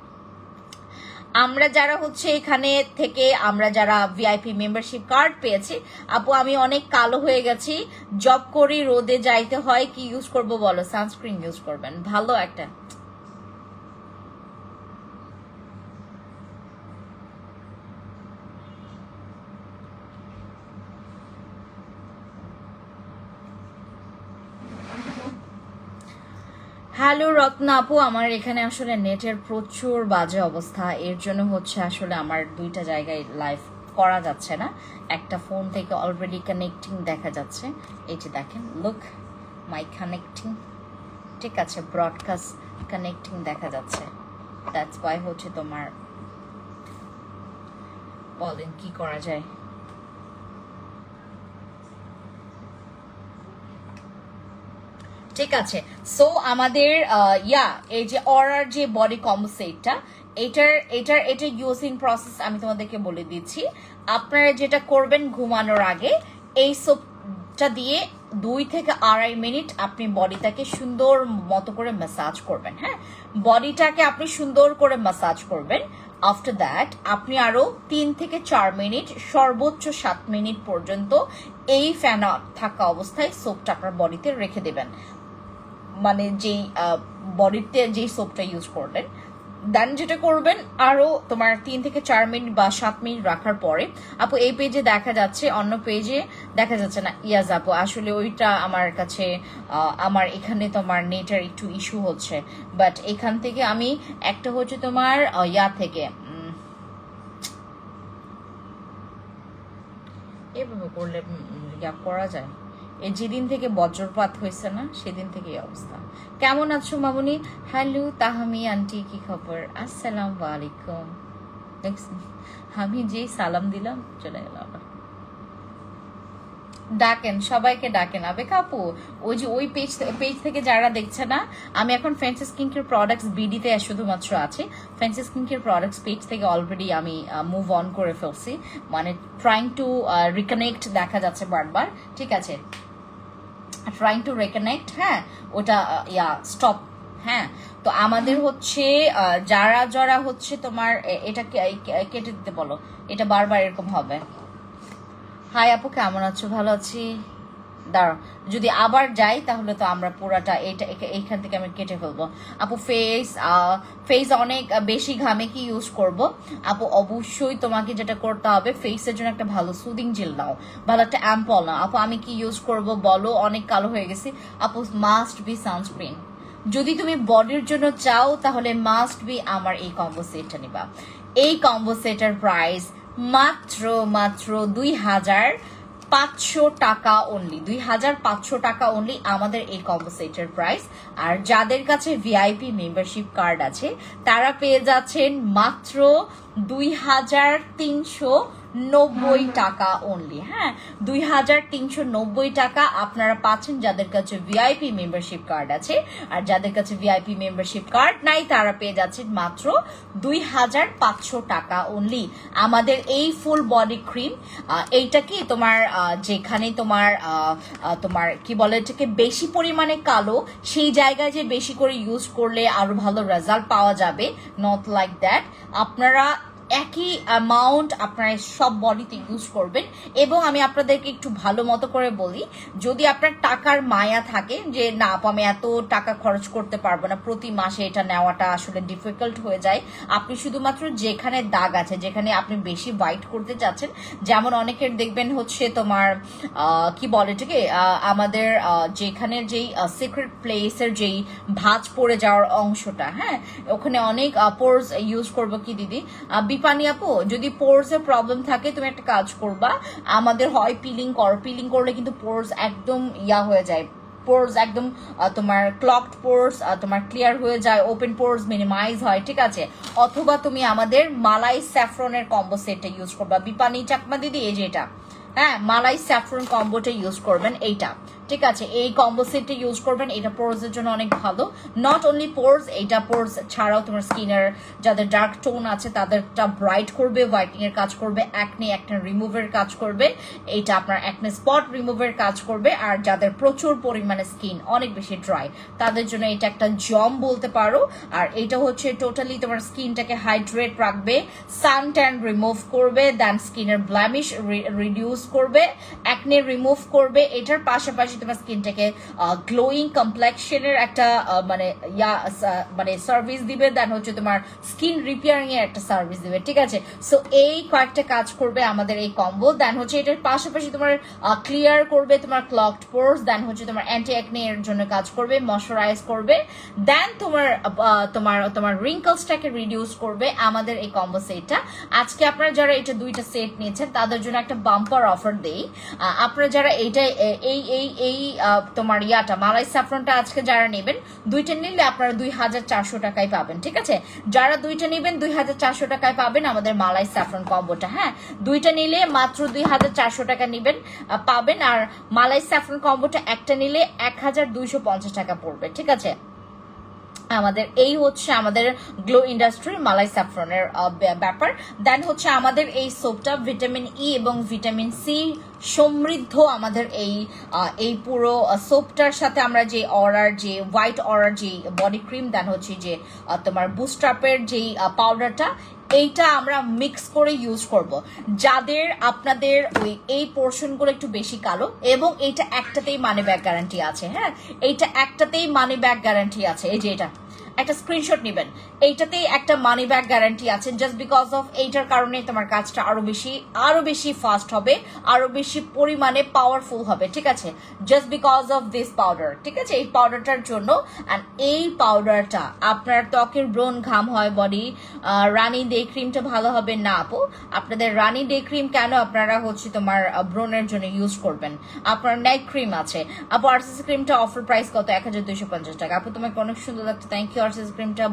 আমরা যারা হচ্ছে এখানে থেকে আমরা যারা ভিআইপি মেম্বারশিপ কার্ড পেয়েছি, আপু আমি অনেক কালো হয়ে গেছি, জব করি, রোদে যাইতে হয়, কি ইউজ করব বলো? সানস্ক্রিন ইউজ করবেন, ভালো একটা। হ্যালো রত্না আপু, আমার এখানে আসলে নেটের প্রচুর বাজে অবস্থা, এর জন্য হচ্ছে আসলে আমার 2টা জায়গায় লাইভ করা যাচ্ছে না। একটা ফোন থেকে অলরেডি কানেক্টিং দেখা যাচ্ছে, এই যে দেখেন, লুক মাই কানেক্টিং, ঠিক আছে, ব্রডকাস্ট কানেক্টিং দেখা যাচ্ছে। দ্যাটস ওয়াই হচ্ছে তোমার, বলেন কি করা যায়? ঠিক আছে, সো আমাদের এই যে অরার যে বডি কম্বো সেটটা, এটা ইউজিং প্রসেস আমি তোমাদেরকে বলে দিচ্ছি। আপনারা যেটা করবেন, ঘুমানোর আগে এই সোপটা দিয়ে 2 থেকে 2.5 মিনিট আপনি বডিটাকে সুন্দর মতো করে ম্যাসাজ করবেন। হ্যাঁ, বডিটাকে আপনি সুন্দর করে ম্যাসাজ করবেন। আফটার দ্যাট আপনি আরো 3 থেকে 4 মিনিট, সর্বোচ্চ 7 মিনিট পর্যন্ত এই ফ্যান থাকা অবস্থায় সোপটা আপনার বডিতে রেখে দেবেন, মানে যেই বডিতে যেই সোপটা ইউজ করলেন। দেন যেটা করবেন, আরো তোমার 3 থেকে 4 মিনিট বা 7 মিনিট রাখার পরে, আপু এই পেজে দেখা যাচ্ছে, অন্য পেজে দেখা যাচ্ছে না। ইয়াজ আপু, আসলে ওইটা আমার কাছে আমার এখানে তোমার নেটের একটু ইস্যু হচ্ছে, বাট এখান থেকে আমি একটা হচ্ছে তোমার থেকে এভাবে করলে করা যায়। এই যেদিন থেকে বজ্রপাত হয়েছে না, সেদিন থেকে এই অবস্থা। কেমন আছো মামুনি? হ্যালো তাহমি আন্টি, কি খবর? আসসালামু আলাইকুম। দেখছেন, আমি যেই সালাম দিলাম চলে গেল আবার। ডাকেন, সবাইকে ডাকেন। আবে কাপু, ওই যে ওই পেজ থেকে যারা দেখছে না, আমি এখন ফ্যান্সি স্কিন কেয়ার প্রোডাক্টস বিডিতে শুধুমাত্র আছে। Fancy skin care products page থেকে অলরেডি আমি মুভ অন করে ফেলছি, মানে ট্রাইং টু রিকানেক্ট দেখা যাচ্ছে বারবার, ঠিক আছে, ট্রাইং টু রিকানেক্ট। হ্যাঁ, ওটা স্টপ। হ্যাঁ, তো আমাদের হচ্ছে যারা যারা হচ্ছে তোমার এটা কেটে দিতে বলো, এটা বারবার এরকম হবে। হাই আপু, কেমন আছো? ভালো আছি। দাঁড়াও, যদি আবার যাই তাহলে তো আমরা পুরাটা এইখান থেকে আমি কেটে ফেলবো। আপু ফেস অনেক বেশি ঘামে, কি ইউজ করব? আপু অবশ্যই তোমাকে যেটা করতে হবে, ফেসের জন্য একটা ভালো সুদিং জেল নাও, ভালো একটা অ্যাম্পল নাও। আপু আমি কি ইউজ করব বলো? অনেক কালো হয়ে গেছি। আপু মাস্ট বি সানস্ক্রিন। যদি তুমি বডির জন্য চাও তাহলে মাস্ট বি আমার এই কম্বো সেটটা নিবা। এই কম্বো সেটের প্রাইস মাত্র 2,500 টাকা অনলি, 2,500 টাকা অনলি আমাদের এই কম্বো সেটের প্রাইস। আর যাদের কাছে ভিআইপি মেম্বারশিপ কার্ড আছে তারা পেয়ে যাচ্ছেন মাত্র 2,390 টাকা অনলি। হ্যাঁ, 2,390 টাকা আপনারা পাচ্ছেন যাদের কাছে ভিআইপি মেম্বারশিপ কার্ড আছে। আর যাদের কাছে ভিআইপি মেম্বারশিপ কার্ড নাই তারা পেয়ে যাচ্ছেন মাত্র 2,500 টাকা অনলি আমাদের এই ফুল বডি ক্রিম। এইটা কি তোমার যেখানে তোমার তোমার কি বলে এটাকে বেশি পরিমাণে কালো, সেই জায়গায় যে বেশি করে ইউজ করলে আরো ভালো রেজাল্ট পাওয়া যাবে, নট লাইক দ্যাট। আপনারা একই অ্যামাউন্ট আপনারা সব বডিতে ইউজ করবেন। এবং আমি আপনাদেরকে একটু ভালো মতো করে বলি, যদি আপনার টাকার মায়া থাকে যে না আপু আমি এত টাকা খরচ করতে পারবো না, প্রতি মাসে এটা নেওয়াটা আসলে ডিফিকাল্ট হয়ে যায়, আপনি শুধুমাত্র যেখানে দাগ আছে, যেখানে আপনি বেশি হোয়াইট করতে চাচ্ছেন, যেমন অনেকের দেখবেন হচ্ছে তোমার কি বলে এটাকে আমাদের যেখানে যেই সিক্রেট প্লেসের যেই ভাঁজ পড়ে যাওয়ার অংশটা, হ্যাঁ ওখানে অনেক পোরস ইউজ করবো কি দিদি, বিপানি আপু, যদি পোর্স এর প্রবলেম থাকে তুমি একটা কাজ করবা, আমাদের হয় পিলিং করো, পিলিং করলে কিন্তু পোর্স একদম হয়ে যায়, পোর্স একদম তোমার ক্লকড পোর্স তোমার ক্লিয়ার হয়ে যায়, ওপেন পোর্স মিনিমাইজ হয়, ঠিক আছে। অথবা তুমি আমাদের মালাই স্যাফরনের কম্বো সেটটা ইউজ করবা। বিপানি চাকমা দিদি, এই যে এটা, হ্যাঁ, মালাই স্যাফরন কম্বোটা ইউজ করবেন, এইটা, ঠিক আছে। এই কম্বো সেটটা ইউজ করবেন, এটা পোর্সের জন্য অনেক ভালো। নট অনলি পোর্স, এইটা পোর্স ছাড়াও তোমার স্কিনের যাদের ডার্ক টোন আছে তাদেরটা ব্রাইট করবে, হোয়াইটিং এর কাজ করবে, অ্যাকনে রিমুভের কাজ করবে, এইটা আপনার অ্যাকনে স্পট রিমুভের কাজ করবে। আর যাদের প্রচুর পরিমাণে স্কিন অনেক বেশি ড্রাই তাদের জন্য এটা একটা জম বলতে পারো। আর এটা হচ্ছে টোটালি তোমার স্কিনটাকে হাইড্রেট রাখবে, সান ট্যান রিমুভ করবে, দেন স্কিনের ব্ল্যামিশ রিডিউস করবে, অ্যাকনে রিমুভ করবে। এটার পাশাপাশি তোমার স্কিনটাকে গ্লোয়িং কমপ্লেক্সনের একটা মানে সার্ভিস দিবে, দেন হচ্ছে তোমার স্কিন রিপেয়ারিং এর একটা সার্ভিস দিবে, ঠিক আছে। সো এই কয়েকটা কাজ করবে আমাদের এই কম্বো। দেন হচ্ছে এটার পাশাপাশি তোমার ক্লিয়ার করবে তোমার ক্লগড পোর্স, দেন হচ্ছে তোমার অ্যান্টি অ্যাকনে এর জন্য কাজ করবে, ময়শ্চারাইজ করবে, দেন তোমার তোমার তোমার রিঙ্কলসটাকে রিডিউস করবে আমাদের এই কম্বো সেটটা। আজকে আপনারা যারা এটা দুইটা সেট নিয়েছেন তাদের জন্য একটা বাম্পার অফার দেই। আপনারা যারা এইটা এই এই এই তোমার মালাই স্যাফরনটা আজকে যারা নেবেন, দুইটা নিলে আপনারা 2400 টাকায় পাবেন, ঠিক আছে। যারা দুইটা নেবেন 2400 টাকায় পাবেন আমাদের মালাই স্যাফরন কম্বোটা, হ্যাঁ, দুইটা নিলে মাত্র 2400 টাকা নেবেন পাবেন। আর মালাই স্যাফরন কম্বোটা একটা নিলে 1250 টাকা পড়বে, ঠিক আছে। আমাদের এই হচ্ছে আমাদের গ্লো ইন্ডাস্ট্রির মালাই স্যাফরনের ব্যাপার। দেন হচ্ছে আমাদের এই সোপটা ভিটামিন ই এবং ভিটামিন সি সমৃদ্ধ। আমাদের এই পুরো সোপটার সাথে আমরা যে হোয়াইট অরার যে বডি ক্রিম, দেন হচ্ছে যে তোমার বুস্টআপের যে পাউডারটা, এইটা আমরা মিক্স করে ইউজ করব। যাদের আপনাদের এই পোর্শনগুলো একটু বেশি কালো, এবং এইটা একটাতেই মানি ব্যাক গ্যারান্টি আছে, হ্যাঁ, এইটা একটাতেই মানি ব্যাক গ্যারান্টি আছে। এই যে এটা একটা স্ক্রিনশট নেবেন, এইটাতেই একটা মানি ব্যাক গ্যারান্টি আছে। জাস্ট বিকজ অফ এইটার কারণে তোমার কাজটা আরো বেশি ফাস্ট হবে, আরো বেশি পরিমাণে পাওয়ারফুল হবে, ঠিক আছে। Just because of this powder, ঠিক আছে, এই পাউডারটার জন্য। অ্যান্ড এই পাউডারটা আপনার ত্বকের ব্রণ ঘাম হয় বডি, রানি ডে ক্রিমটা ভালো হবে না আপু। আপনাদের রানি ডে ক্রিম কেন আপনারা হচ্ছে তোমার ব্রণের জন্য ইউজ করবেন? আপনার নাইট ক্রিম আছে আপু, আরসিসি ক্রিমটা অফার প্রাইস কত? 1250 টাকা। আপু তোমাকে অনেক সুন্দর লাগছে, থ্যাংক ইউ। আরসিসি ক্রিমটা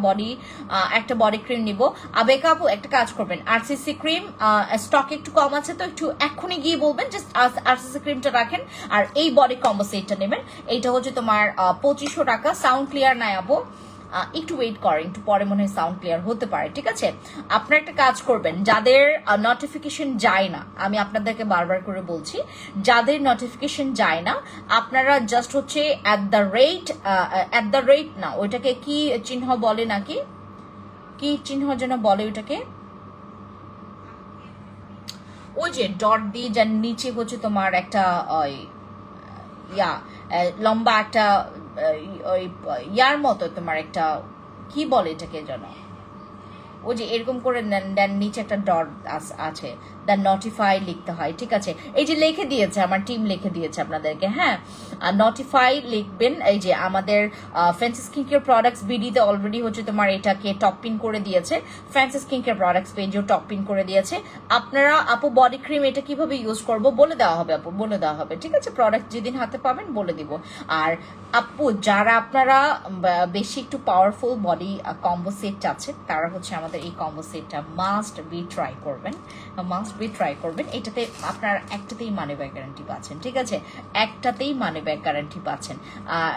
একটা বডি ক্রিম নিব। আবেকা আপু একটা কাজ করবেন, আরসিসি ক্রিম স্টক একটু কম আছে তো একটু এক্ষুনি গিয়ে বলবেন, জাস্ট আরসিসি ক্রিমটা রাখেন আর এই বডি কম্বো সেটটা নেবেন। এইটা হচ্ছে তোমার 2500 টাকা। সাউন্ড ক্লিয়ার নাই আপু, একটু ওয়েট করেন, একটু পরে মনে হয় সাউন্ড ক্লিয়ার হতে পারে, ঠিক আছে। আপনারা একটা কাজ করবেন, যাদের নোটিফিকেশন যায় না, আমি আপনাদেরকে বারবার করে বলছি, যাদের নোটিফিকেশন যায় না আপনারা জাস্ট হচ্ছে অ্যাট দ্য রেট না, ওইটাকে কি চিহ্ন বলে, নাকি কি চিহ্ন যেন বলে ওইটাকে, ওই যে ডট দিয়ে যার নিচে হচ্ছে তোমার একটা লম্বা একটা ইয়ার মতো তোমার একটা কি বলে এটাকে যেন, ওই যে এরকম করে দেন নিচে একটা ডট আছে, দেন নোটিফাই লিখতে হয়, ঠিক আছে। এই যে লিখে দিয়েছে আমার টিম, লিখে দিয়েছে আপনাদেরকে, হ্যাঁ, নোটিফাই লিখবেন। এই যে আমাদের ফ্যান্সি স্কিন কেয়ার প্রোডাক্টস বিডিতে অলরেডি হচ্ছে তোমার এটাকে টপ পিন করে দিয়েছে, ফ্যান্সি স্কিন কেয়ার প্রোডাক্টস পেজেও টপ পিন করে দিয়েছে। আপনারা আপু বডি ক্রিম এটা কিভাবে ইউজ করব বলে দেওয়া হবে আপু, বলে দেওয়া হবে, ঠিক আছে। প্রোডাক্ট যেদিন হাতে পাবেন বলে দিব। আর আপু যারা আপনারা বেশি একটু পাওয়ারফুল বডি কম্বো সেট চাচ্ছেন তারা হচ্ছে আমাদের এই কম্বো সেটটা মাস্ট বি ট্রাই করবেন। এটাতে আপনার একটাতেই মানি ব্যাক গ্যারান্টি পাচ্ছেন, ঠিক আছে, একটাতেই মানি ব্যাক গ্যারান্টি পাচ্ছেন।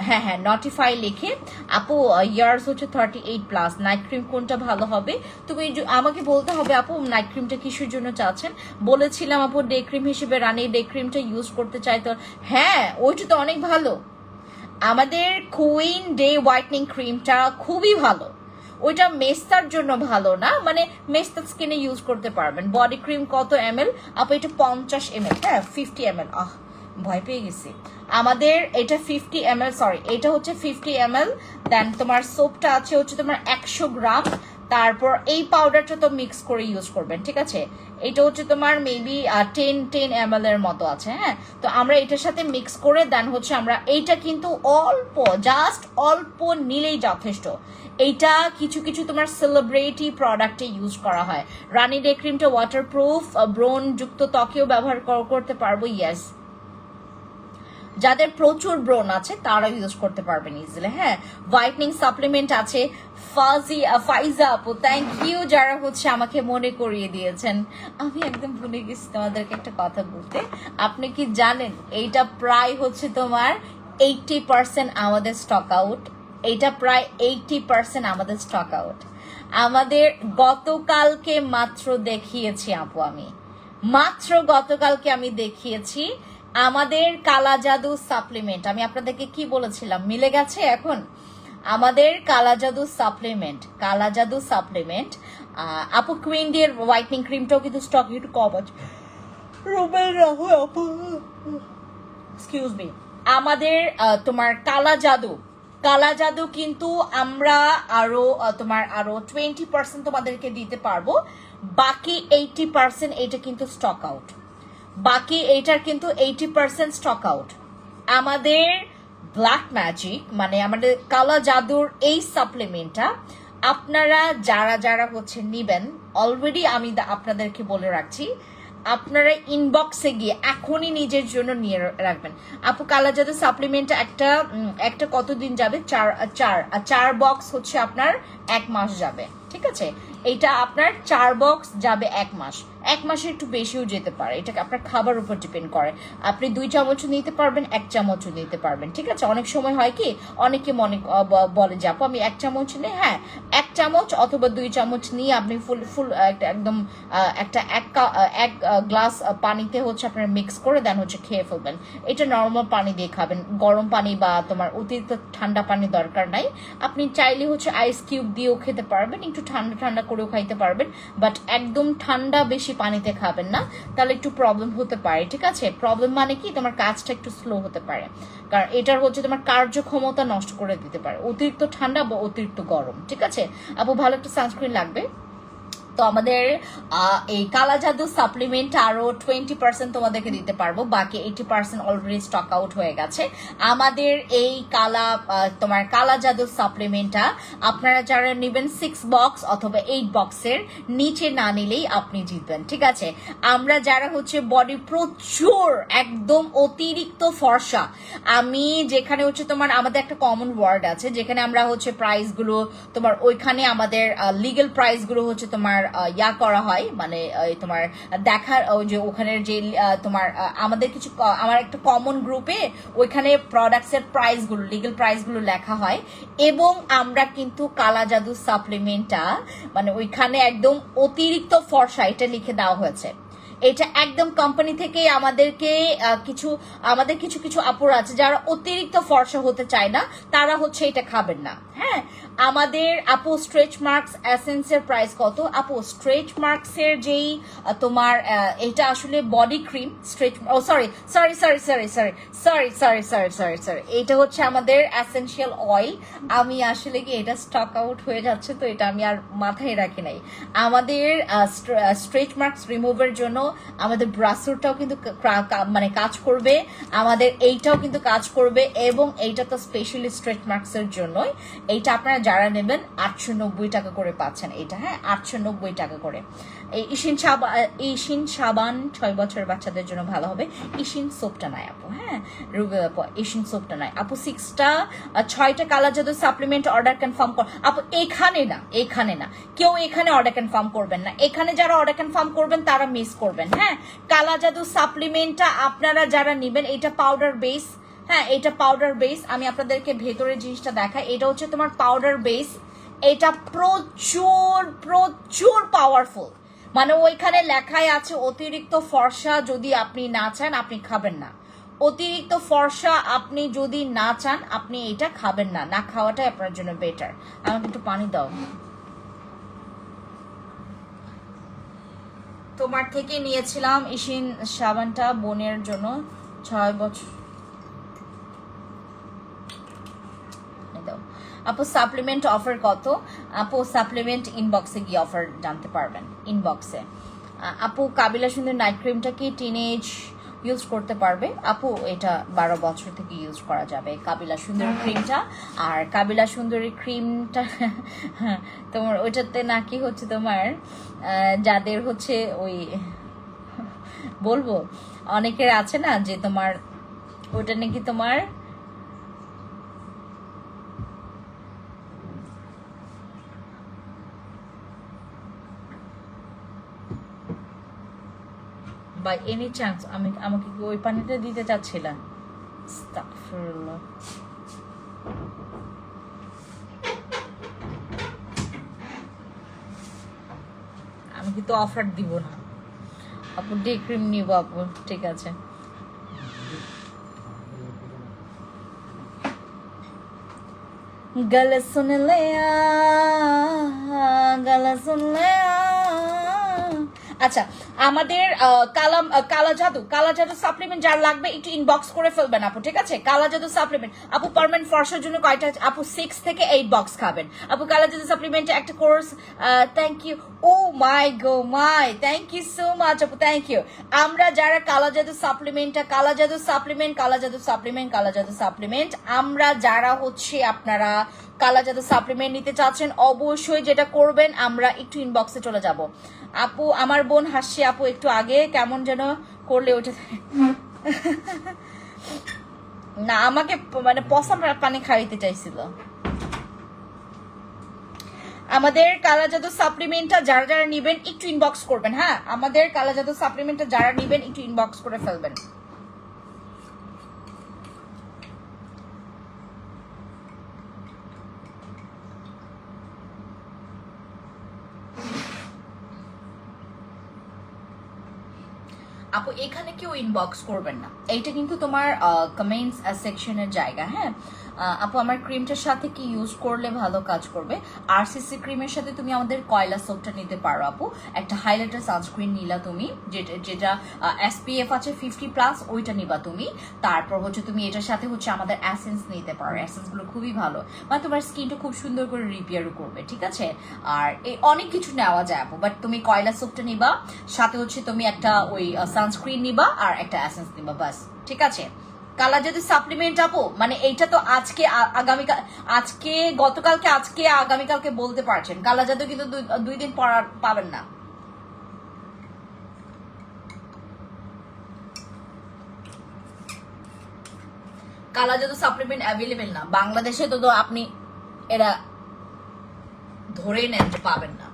হ্যাঁ, নোটিফাই লিখে আপু ইয়ার্স হচ্ছে 38+। নাইট ক্রিম কোনটা ভালো হবে তুমি আমাকে বলতে হবে আপু, নাইট ক্রিমটা কিসের জন্য চাচ্ছেন। বলেছিলাম আপু ডে ক্রিম হিসেবে রানী ডে ক্রিমটা ইউজ করতে চাই, তো হ্যাঁ ওইটা তো অনেক ভালো। আমাদের কুইন ডে হোয়াইটনিং ক্রিমটা খুবই ভালো, ওইটা মেস্তার জন্য ভালো না, মানে মেস্তার স্কিনে ইউজ করতে পারবেন। বডি ক্রিম কত ml আপু? এটা 50 ml, হ্যাঁ 50 ml। ভয় পেয়ে গেছি। আমাদের এটা 50 ml, সরি এটা হচ্ছে 50 ml। দেন তোমার সোপটা আছে হচ্ছে তোমার 100 গ্রাম। তারপর এই পাউডারটা তো মিক্স করে ইউজ করবেন, ঠিক আছে? এটা হচ্ছে তোমার মেবি 10 ml এর মতো আছে, হ্যাঁ। তো আমরা এটার সাথে মিক্স করে দেন হচ্ছে আমরা এইটা কিন্তু অল্প, জাস্ট অল্প নিলেই যথেষ্ট। এইটা কিছু কিছু তোমার সেলিব্রিটি প্রোডাক্টে ইউজ করা হয়। রানী ডে ক্রিমটা ওয়াটারপ্রুফ, ব্রোন যুক্ত ত্বকেও ব্যবহার করতে পারবো, ইয়েস। যাদের প্রচুর ব্রণ আছে তারা ইউজ করতে পারবেন ইজিলি, হ্যাঁ। হোয়াইটনিং সাপ্লিমেন্ট আছে। ফাইজা আপু থ্যাংক ইউ, যারা হচ্ছে আমাকে মনে করিয়ে দিয়েছেন। আমি একদম ভুলে গেছি তোমাদেরকে একটা কথা বলতে। আপনি কি জানেন এইটা প্রায় হচ্ছে তোমার 80% আমাদের স্টক আউট। এইটা প্রায় 80% আমাদের স্টক আউট। আমাদের গতকালকে মাত্র দেখিয়েছি আপু, আমি মাত্র গতকালকে আমি দেখিয়েছি আমাদের কালা জাদু সাপ্লিমেন্ট। আমি আপনাদেরকে কি বলেছিলাম, মিলে গেছে এখন আমাদের কালা জাদু সাপ্লিমেন্ট। আপু কুইন ডির হোয়াইটনিং ক্রিমটাও কিন্তু স্টক একটু কম আছে। Excuse me. আমাদের তোমার কালা জাদু কিন্তু আমরা আরো 20% তোমাদেরকে দিতে পারবো। বাকি 80% এটা কিন্তু স্টক আউট। বাকি এইটার কিন্তু 80% স্টক আউট। আমাদের ব্ল্যাক ম্যাজিক মানে আমাদের কালা জাদুর এই সাপ্লিমেন্টটা আপনারা যারা হচ্ছে নিবেন, অলরেডি আমি আপনাদেরকে বলে রাখছি, আপনারা ইনবক্সে গিয়ে এখনই নিজের জন্য নিয়ে রাখবেন। আপু কালা জাদু সাপ্লিমেন্টটা একটা কতদিন যাবে? 4 বক্স হচ্ছে আপনার 1 মাস যাবে, ঠিক আছে? এটা আপনার 4 বক্স যাবে 1 মাস। 1 মাসের একটু বেশিও যেতে পারে, এটাকে আপনার খাবার উপর ডিপেন্ড করে। আপনি 2 চামচও নিতে পারবেন, 1 চামচও নিতে পারবেন, ঠিক আছে? অনেক সময় হয় কি, অনেকে বলে যে আপু আমি 1 চামচ নিই, হ্যাঁ 1 চামচ অথবা 2 চামচ নিয়ে আপনি ফুল একদম এক গ্লাস পানিতে হচ্ছে আপনার মিক্স করে দেন হচ্ছে খেয়ে ফেলবেন। এটা নর্মাল পানি দিয়ে খাবেন, গরম পানি বা তোমার অতিরিক্ত ঠান্ডা পানি দরকার নাই। আপনি চাইলে হচ্ছে আইস কিউব দিয়েও খেতে পারবেন, একটু ঠান্ডা করেও খাইতে পারবেন, বাট একদম ঠান্ডা বেশি পানিতে খাবেন না, তাহলে একটু প্রবলেম হতে পারে, ঠিক আছে? প্রবলেম মানে কি, তোমার কাজটা একটু স্লো হতে পারে, কারণ এটার হচ্ছে তোমার কার্যক্ষমতা নষ্ট করে দিতে পারে অতিরিক্ত ঠান্ডা বা অতিরিক্ত গরম, ঠিক আছে? আপু ভালো একটা সানস্ক্রিন লাগবে। তো আমাদের এই কালা জাদু সাপ্লিমেন্ট আরো 20% তোমাদেরকে দিতে পারবো, বাকি 80% অলরেডি স্টক আউট হয়ে গেছে। আমাদের এই তোমার কালা জাদু সাপ্লিমেন্টটা আপনারা যারা নেবেন 6 বক্স অথবা 8 বক্সের নিচে না নিলেই আপনি জিতবেন, ঠিক আছে? আমরা যারা হচ্ছে বডি প্রচুর একদম অতিরিক্ত ফর্সা, আমি যেখানে হচ্ছে তোমার আমাদের একটা কমন ওয়ার্ড আছে যেখানে আমরা হচ্ছে প্রাইস গুলো তোমার ওইখানে আমাদের লিগ্যাল প্রাইস গুলো হচ্ছে তোমার করা হয়, মানে তোমার দেখার ওই যে ওখানের যে তোমার আমার একটা কমন গ্রুপে ওইখানে প্রোডাক্টস এর প্রাইস গুলো, লিগ্যাল প্রাইস গুলো লেখা হয়। এবং আমরা কিন্তু কালা জাদু সাপ্লিমেন্টটা মানে ওইখানে একদম অতিরিক্ত ফর্সা এটা লিখে দেওয়া হয়েছে। এটা একদম কোম্পানি থেকে আমাদেরকে কিছু আপুর আছে যারা অতিরিক্ত ফর্সা হতে চায় না, তারা হচ্ছে এটা খাবেন না, হ্যাঁ। আমাদের আপু স্ট্রেচ মার্কস এসেন্সের প্রাইস কত? আপু স্ট্রেচ মার্কস এর যেই তোমার এটা আসলে বডি ক্রিম স্ট্রেচ, ও সরি, এটা হচ্ছে আমাদের এসেনশিয়াল অয়েল। আমি আসলে কি এটা স্টক আউট হয়ে যাচ্ছে, তো এটা আমি আর মাথায় রাখি নাই। আমাদের স্ট্রেচ মার্কস রিমুভের জন্য আমাদের ব্রাসুরটাও কিন্তু মানে কাজ করবে, আমাদের এইটাও কিন্তু কাজ করবে, এবং এইটা তো স্পেশালি স্ট্রেচ মার্কস এর জন্যই। এইটা আপনারা যারা নেবেন 890 টাকা করে পাচ্ছেন এটা, হ্যাঁ 890 টাকা করে। এই ইশিন সাবান 6 বছরের বাচ্চাদের জন্য ভালো হবে। ইশিন সোপটা নাই আপু, হ্যাঁ রুবে আপু, ইশিন সোপটা নাই আপু। 6টা কালা জাদু সাপ্লিমেন্ট অর্ডার কনফার্ম কর আপু। এখানে না কেউ এখানে অর্ডার কনফার্ম করবেন না। এখানে যারা অর্ডার কনফার্ম করবেন তারা মিস করবেন, হ্যাঁ। কালা জাদু সাপ্লিমেন্টটা আপনারা যারা নেবেন, এটা পাউডার বেস, হ্যাঁ এটা পাউডার বেস। আমি আপনাদেরকে ভেতরের জিনিসটা দেখাই। এটা হচ্ছে তোমার পাউডার বেস, এটা প্রচুর পাওয়ারফুল। মানে ওইখানে লেখাই আছে অতিরিক্ত ফর্সা যদি আপনি না চান আপনি খাবেন না। অতিরিক্ত ফর্সা আপনি যদি না চান আপনি এটা খাবেন না, না খাওয়াটাই আপনার জন্য বেটার। আমাকে একটু পানি দাও। তোমার থেকে নিয়েছিলাম ইশিন সাবানটা বোনের জন্য 6 বছর। আপু সাপ্লিমেন্ট অফার কত? আপু সাপ্লিমেন্ট ইনবক্সে গিয়ে অফার জানতে পারবেন, ইনবক্সে। আপু কাবিলা সুন্দর নাইট ক্রিমটা কি টিনেজ ইউজ করতে পারবে? আপু এটা 12 বছর থেকে ইউজ করা যাবে কাবিলা সুন্দর ক্রিমটা। আর কাবিলা সুন্দরী ক্রিমটা তোমার ওইটাতে নাকি হচ্ছে তোমার যাদের হচ্ছে ওই বলবো অনেকের আছে না যে তোমার ওইটা নাকি তোমার বাই এনি চান্স আমাকে কি ওই পানিটা দিতে চাচ্ছিলেন? আস্তাগফিরুল্লাহ। আমি কিন্তু অফার দিব না আপু, ডে ক্রিম নিব আপু, ঠিক আছে। গলা শুন লে গলা শুন লে। আচ্ছা আমাদের কালা জাদু সাপ্লিমেন্ট যার লাগবে একটু ইনবক্স করে ফেলবেন আপু, ঠিক আছে? কালা জাদু সাপ্লিমেন্ট আপু পার্মানেন্ট ফর্সার জন্য কয়টা? আপু 6 থেকে 8 বক্স খাবেন আপু কালা জাদু সাপ্লিমেন্ট একটা course. Thank you, oh my go my, thank you so much আপু, থ্যাংক ইউ। আমরা যারা কালা জাদু সাপ্লিমেন্ট আমরা যারা হচ্ছে আপনারা কালা জাদু সাপ্লিমেন্ট নিতে চাচ্ছেন অবশ্যই যেটা করবেন, আমরা একটু ইনবক্সে চলে যাব। আপু আমার বোন হাসছে আপু একটু আগে কেমন যেন করলে ওটা না আমাকে মানে পসাম পানি খাইতে চাইছিল। আমাদের কালা জাদু সাপ্লিমেন্টটা যারা যারা নিবেন একটু ইনবক্স করবেন, হ্যাঁ আমাদের কালা জাদু সাপ্লিমেন্টটা যারা নিবেন একটু ইনবক্স করে ফেলবেন। আপু এখানে কেউ ইনবক্স করবেন না, এইটা কিন্তু তোমার কমেন্টস সেকশনের জায়গা। হ্যাঁ আপু আমার ক্রিমটার সাথে কি ইউজ করলে ভালো কাজ করবে? আরসিসি ক্রিমের সাথে তুমি আমাদের কয়লা সোপটা নিতে পারো আপু, একটা হাইলাইটার সানস্ক্রিন নিলা তুমি, যেটা SPF আছে 50+, ওইটা নিবা তুমি। তারপর হচ্ছে তুমি এটার সাথে হচ্ছে আমাদের অ্যাসেন্স নিতে পারো, অ্যাসেন্স গুলো খুবই ভালো, মানে তোমার স্কিনটা খুব সুন্দর করে রিপেয়ারও করবে, ঠিক আছে? আর এই অনেক কিছু নেওয়া যায় আপু, বাট তুমি কয়লা সোপটা নিবা, সাথে হচ্ছে তুমি একটা ওই সানস্ক্রিন নিবা আর একটা অ্যাসেন্স নিবা, বাস, ঠিক আছে? কালা জাদু সাপ্লিমেন্ট আপু মানে এইটা তো আজকে আগামীকাল, আজকে গতকালকে আজকে আগামীকালকে বলতে পারছেন, কালা জাদু কিন্তু 2 দিন পর পাবেন না। কালা জাদু সাপ্লিমেন্ট অ্যাভেলেবেল না বাংলাদেশে, তো আপনি এরা ধরে নেন যে পাবেন না।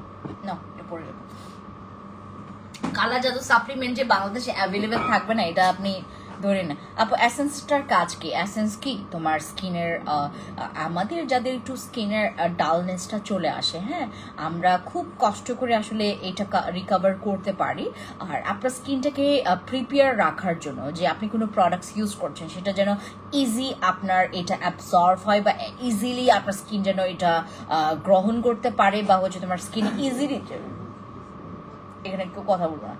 কালা জাদু সাপ্লিমেন্ট যে বাংলাদেশে অ্যাভেলেবেল থাকবে না এটা আপনি ধরে না আপু। এসেন্সটার কাজ কি? এসেন্স কি তোমার স্কিনের আমাদের যাদের একটু স্কিনের ডালনেসটা চলে আসে, হ্যাঁ আমরা খুব কষ্ট করে আসলে এটা রিকভার করতে পারি। আর আপনার স্কিনটাকে প্রিপেয়ার রাখার জন্য যে আপনি কোনো প্রোডাক্টস ইউজ করছেন সেটা যেন ইজি আপনার এটা অ্যাবসর্ব হয় বা ইজিলি আপনার স্কিন যেন এটা গ্রহণ করতে পারে, বা হচ্ছে তোমার স্কিন ইজিলি, এখানে কেউ কথা বলবো না,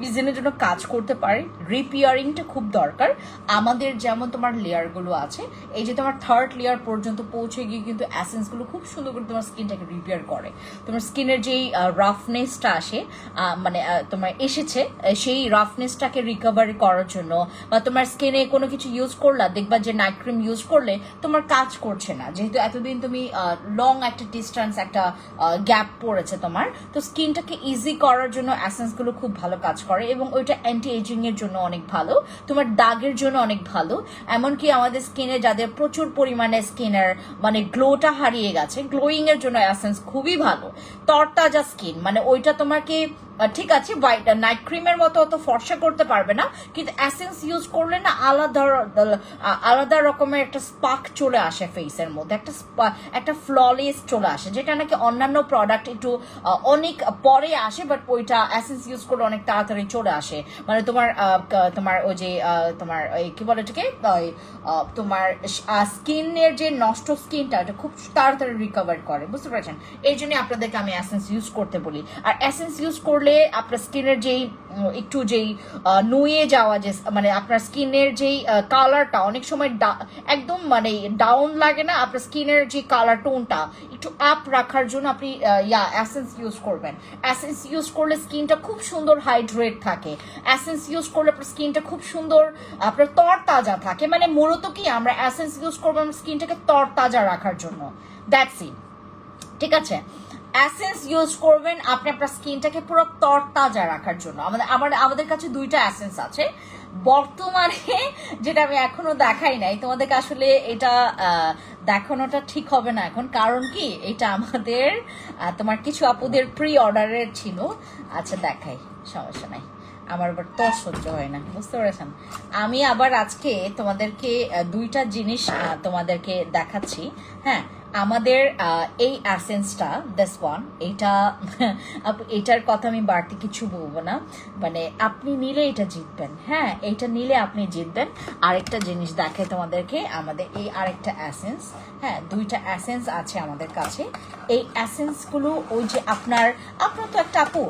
ডিজাইনের জন্য কাজ করতে পারে। রিপেয়ারিংটা খুব দরকার আমাদের, যেমন তোমার লেয়ারগুলো আছে এই যে তোমার 3rd লেয়ার পর্যন্ত পৌঁছে গিয়ে কিন্তু অ্যাসেন্সগুলো খুব সুন্দর করে তোমার স্কিনটাকে রিপেয়ার করে। তোমার স্কিনের যেই রাফনেসটা আসে মানে তোমার এসেছে সেই রাফনেসটাকে রিকভারি করার জন্য, বা তোমার স্কিনে কোনো কিছু ইউজ করলা দেখবা যে নাইট ক্রিম ইউজ করলে তোমার কাজ করছে না, যেহেতু এতদিন তুমি লং একটা ডিস্টেন্স একটা গ্যাপ পড়েছে তোমার, তো স্কিনটাকে ইজি করার জন্য অ্যাসেন্সগুলো খুব ভালো কাজ করে এবং ওইটা অ্যান্টি এজিং এর জন্য অনেক ভালো, তোমার দাগের জন্য অনেক ভালো। এমনকি আমাদের স্কিনে যাদের প্রচুর পরিমাণে স্কিনের মানে গ্লোটা হারিয়ে গেছে, গ্লোয়িং এর জন্য এসেন্স খুবই ভালো। তরতাজা স্কিন মানে ওইটা তোমাকে ঠিক আছে হোয়াইট নাইট ক্রিমের মতো অত ফর্সা করতে পারবে না, কিন্তু এসেন্স ইউজ করলে না আলাদা রকমের একটা স্পার্ক চলে আসে ফেসের মধ্যে, একটা ফ্ললেস চলে আসে, যেটা নাকি অন্যান্য প্রোডাক্ট একটু অনেক পরে আসে, বাট ওইটা এসেন্স ইউজ করলে অনেক তাড়াতাড়ি চলে আসে। মানে তোমার ওই যে তোমার কি বলে এটাকে তোমার স্কিনের যে নষ্ট স্কিনটা এটা খুব তাড়াতাড়ি রিকভার করে, বুঝতে পারছেন? এই জন্য আপনাদেরকে আমি এসেন্স ইউজ করতে বলি। আর এসেন্স ইউজ করলে করলে আপনার স্কিনের যেই একটু যেই নুয়ে যাওয়া যে মানে আপনার স্কিনের যেই কালারটা অনেক সময় একদম মানে ডাউন লাগে না, আপনার স্কিনের যে কালার টোনটা একটু আপ রাখার জন্য আপনি এসেন্স ইউজ করবেন। এসেন্স ইউজ করলে স্কিনটা খুব সুন্দর হাইড্রেট থাকে। এসেন্স ইউজ করলে আপনার স্কিনটা খুব সুন্দর আপনার তরতাজা থাকে। মানে মূলত কি আমরা এসেন্স ইউজ করবো আমরা স্কিনটাকে তরতাজা রাখার জন্য, দ্যাটস ইট। ঠিক আছে, এসেন্স ইউজ করবেন আপনি আপনার স্কিনটাকে পুরো তরতাজা রাখার জন্য। আমাদের কাছে দুইটা এসেন্স আছে বর্তমানে, যেটা আমি এখনো দেখাই নাই তোমাদেরকে। আসলে এটা দেখানোটা ঠিক হবে না এখন, কারণ কি এটা আমাদের তোমার কিছু আপুদের প্রি অর্ডারের ছিল। আচ্ছা দেখাই, সমস্যা নাই, আমার আবার তো সহ্য হয় না, বুঝতে পেরেছেন। আমি আবার আজকে তোমাদেরকে দুইটা জিনিস তোমাদেরকে দেখাচ্ছি। হ্যাঁ, আমাদের এই এসেন্সটা দিস ওয়ান, এটার কথা আমি বাড়তি কিছু বলবো না, মানে আপনি নিলে এটা জিতবেন। হ্যাঁ, এটা নিলে আপনি জিতবেন। আরেকটা জিনিস দেখে তোমাদেরকে, আমাদের এই আরেকটা এসেন্স, হ্যাঁ দুইটা এসেন্স আছে আমাদের কাছে। এই এসেন্সগুলো ওই যে আপনার তো একটা আপু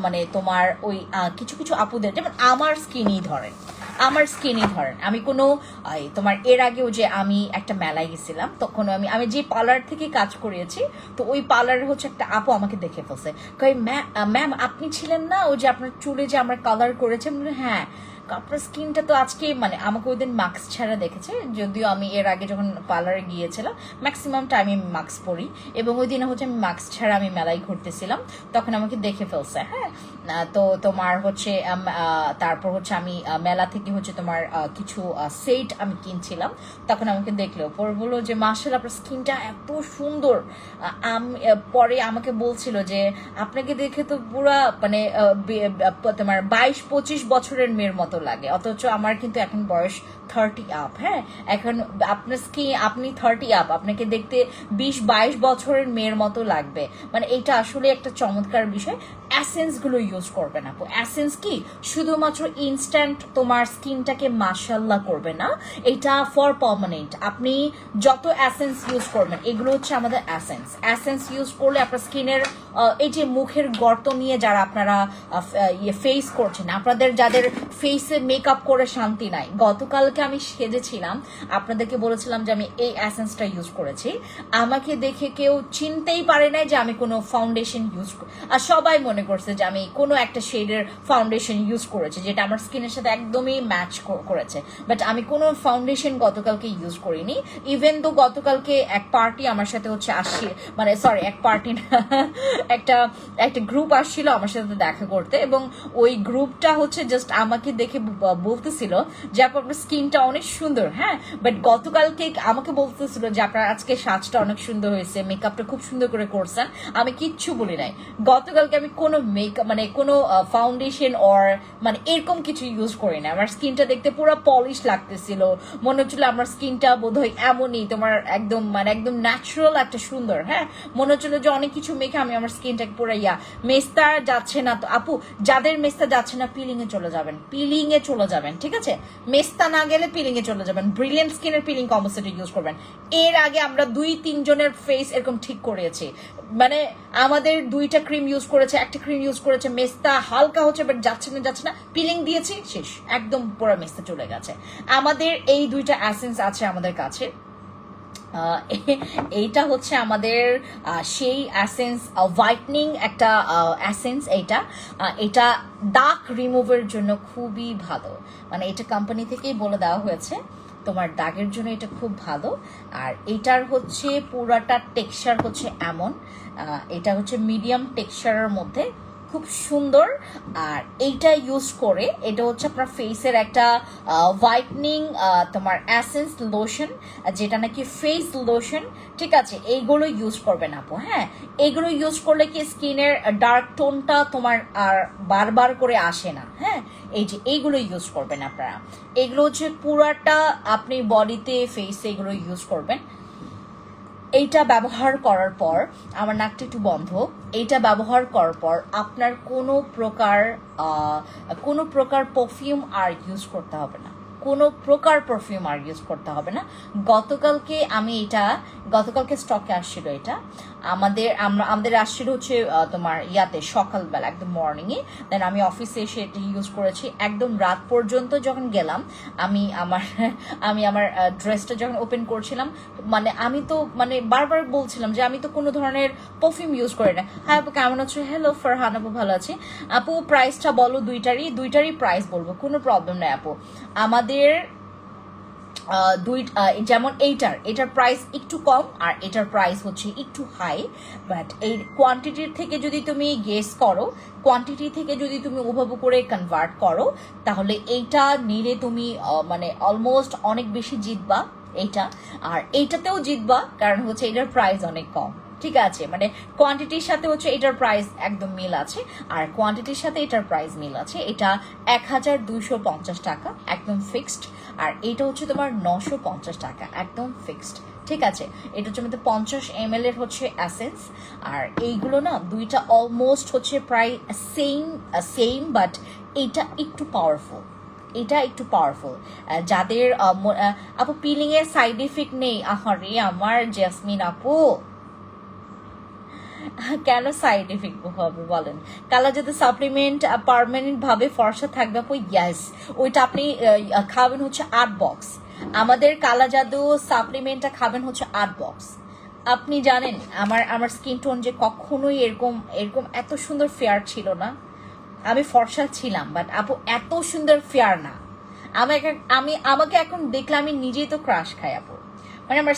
মানে তোমার ওই কিছু কিছু আপুদের, যেমন আমার স্কিনই ধরেন, আমি কোনো তোমার এর আগেও যে আমি একটা মেলায় গেছিলাম, তখন আমি যে পার্লার থেকে কাজ করিয়েছি, তো ওই পার্লারে হচ্ছে একটা আপু আমাকে দেখে ফেলছে, কই ম্যাম আপনি ছিলেন না ওই যে আপনার চুলে যে আমরা কালার করেছি? হ্যাঁ। আপনার স্কিনটা তো আজকে মানে আমাকে ওই দিন মাস্ক ছাড়া দেখেছে, যদিও আমি এর আগে যখন পার্লারে গিয়েছিলাম ম্যাক্সিমাম টাইম আমি মাস্ক পরি, এবং ওই দিনে হচ্ছে আমি মাস্ক ছাড়া আমি মেলায় ঘুরতেছিলাম, তখন আমাকে দেখে ফেলছে। হ্যাঁ, তো তোমার হচ্ছে তারপর হচ্ছে আমি মেলা থেকে হচ্ছে তোমার কিছু সেট আমি কিনছিলাম, তখন আমাকে দেখলেও পরে বললো যে মাশাআল্লাহ আপনার স্কিনটা এত সুন্দর। পরে আমাকে বলছিল যে আপনাকে দেখে তো পুরা মানে তোমার 22-25 বছরের মেয়ের মতো লাগে, অথচ আমার কিন্তু এখন বয়স 30 আপ। হ্যাঁ, এখন আপনার আপনি 30 আপ, আপনাকে দেখতে 20-22 বছরের মেয়ের মতো লাগবে। মানে এটা আসলে একটা চমৎকার বিষয়। এসেন্স গুলো ইউজ করবেন আপু। এসেন্স কি শুধুমাত্র ইনস্ট্যান্ট তোমার স্কিনটাকে মাশাআল্লাহ করবে না, এটা ফর পার্মানেন্ট। আপনি যত এসেন্স ইউজ করবেন, এগুলো হচ্ছে আমাদের এসেন্স ইউজ করলে আপনার স্কিনের এই যে মুখের গর্ত নিয়ে যারা আপনারা ফেস করছেন, আপনাদের যাদের ফেসে মেকআপ করে শান্তি নাই, গতকালকে আমি সেজেছিলাম, আপনাদেরকে বলেছিলাম যে আমি এই এসেন্সটা ইউজ করেছি, আমাকে দেখে কেউ চিনতেই পারে নাই যে আমি কোনো ফাউন্ডেশন ইউজ, আর সবাই মনে করছে যে আমি কোনো একটা শেডের ফাউন্ডেশন ইউজ করেছি যেটা আমার স্কিনের সাথে একদমই ম্যাচ করেছে, বাট আমি কোনো ফাউন্ডেশন গতকালকে ইউজ করিনি। ইভেন তো গতকালকে এক পার্টি আমার সাথে হচ্ছে আসছে, মানে সরি এক পার্টি না, একটা গ্রুপ আসছিল আমার সাথে দেখা করতে, এবং ওই গ্রুপটা হচ্ছে জাস্ট আমাকে দেখে বলতেছিল যে আপনার স্কিনটা অনেক সুন্দর। হ্যাঁ, বাট গতকালকে আমাকে বলতেছিল যে আপনার আজকে সাজটা অনেক সুন্দর হয়েছে, মেকআপটা খুব সুন্দর করে করছেন। আমি কিচ্ছু বলি নাই, গতকালকে আমি কোনো মেকআপ মানে কোনো ফাউন্ডেশন অর মানে এরকম কিছু ইউজ করি না। আমার স্কিনটা দেখতে পুরো পলিশ লাগতেছিল, মনে হচ্ছিল আমার স্কিনটা বোধহয় এমনই তোমার একদম মানে একদম ন্যাচারাল একটা সুন্দর। হ্যাঁ, মনে হচ্ছিল যে অনেক কিছু মেখে আমি আমার স্কিনটাকে পুরো মেস্তা যাচ্ছে না। তো আপু যাদের মেস্তা যাচ্ছে না, পিলিং এ চলে যাবেন, ঠিক আছে? মেস্তা না গেলে পিলিং এ চলে যাবেন, ব্রিলিয়েন্ট স্কিনের পিলিং কম্পোসিট ইউজ করবেন। এর আগে আমরা 2-3 জনের ফেস এরকম ঠিক করেছি, মানে আমাদের 2টা ক্রিম ইউজ করেছে, একটা ক্রিম ইউজ করেছে, মেস্তা হালকা হচ্ছে বাট যাচ্ছে না, পিলিং দিয়েছি, শেষ, একদম পুরো মেস্তা চলে গেছে। আমাদের এই 2টা এসেন্স আছে আমাদের কাছে। এইটা হচ্ছে আমাদের সেই এসেন্স, হোয়াইটনিং একটা এসেন্স। এটা ডার্ক রিমুভের জন্য খুবই ভালো, মানে এটা কোম্পানি থেকেই বলে দেওয়া হয়েছে তোমার দাগের জন্য এটা খুব ভালো। আর এটার হচ্ছে পুরাটা টেক্সচার হচ্ছে এমন, এটা হচ্ছে মিডিয়াম টেক্সচারের মধ্যে, খুব সুন্দর। আর এইটা ইউজ করে এটা হচ্ছে আপনার ফেসের একটা হোয়াইটনিং তোমার এসেন্স লোশন, যেটা নাকি ফেস লোশন, ঠিক আছে? এইগুলো ইউজ করবেন আপু। হ্যাঁ, এগুলো ইউজ করলে কি স্কিনের ডার্ক টোনটা তোমার আর বারবার করে আসে না। হ্যাঁ, এই যে এইগুলো ইউজ করবেন আপনারা, এগুলো হচ্ছে পুরাটা আপনি বডিতে ফেসে এগুলো ইউজ করবেন। এইটা ব্যবহার করার পর আমার নাকটা একটু বন্ধ, এইটা ব্যবহার করার পর আপনার কোনো প্রকার পারফিউম আর ইউজ করতে হবে না, গতকালকে স্টকে আসছিল এটা, আমাদের আসছিল হচ্ছে তোমার ইয়াতে সকালবেলা একদম মর্নিংয়ে, দেন আমি অফিসে এসে এটা ইউজ করেছি একদম রাত পর্যন্ত। যখন গেলাম আমি আমার ড্রেসটা যখন ওপেন করছিলাম, মানে আমি তো মানে বারবার বলছিলাম যে আমি তো কোনো ধরনের পারফিউম ইউজ করি না। হ্যাঁ আপু কেমন আছো? হ্যালো ফারহান আপু, ভালো আছি আপু। প্রাইসটা বলো, দুইটারই প্রাইস বলবো, কোনো প্রবলেম নাই আপু। আমাদের যেমন এটার প্রাইস একটু কম আর এটার প্রাইস হচ্ছে একটু হাই, বাট এই কোয়ান্টিটির থেকে যদি তুমি গেস করো, কোয়ান্টিটি থেকে যদি তুমি ওভাবে করে কনভার্ট করো, তাহলে এইটা নিলে তুমি মানে অলমোস্ট অনেক বেশি জিতবা এইটা, আর এইটাতেও জিতবা, কারণ হচ্ছে এটার প্রাইস অনেক কম। ঠিক আছে, মানে কোয়ান্টিটির সাথে হচ্ছে এটার প্রাইস একদম মিল আছে, আর কোয়ান্টিটির সাথে এটার প্রাইস মিল আছে। এটা 1250 টাকা একদম ফিক্সড, আর এটা হচ্ছে তোমার 950 টাকা একদম ফিক্সড। ঠিক আছে, এটা হচ্ছে মধ্যে 50 ml এর হচ্ছে এসেন্স, আর এইগুলো না দুইটা অলমোস্ট হচ্ছে প্রায় সেম, বাট এটা একটু পাওয়ারফুল, এটা একটু পাওয়ারফুল। যাদের আপু পিলিং এর সাইড ইফেক্ট নেই, আহারে আমার জেসমিন আপু, কেন সাইড ইফেক্ট হবে বলেন? কালাজাদু সাপ্লিমেন্ট পার্মানেন্ট ভাবে ফর্সা থাকবে আপু? ইয়াস, ওইটা আপনি খাবেন হচ্ছে 8 বক্স। আমাদের কালাজাদু সাপ্লিমেন্টটা খাবেন হচ্ছে 8 বক্স। আপনি জানেন আমার স্কিন টোন যে কখনোই এরকম এত সুন্দর ফেয়ার ছিল না। আমি ফর্সা ছিলাম, বাট আপু এত সুন্দর ফেয়ার না। আমাকে এখন দেখলে আমি নিজেই তো ক্রাশ খাই আপু। মানে আমার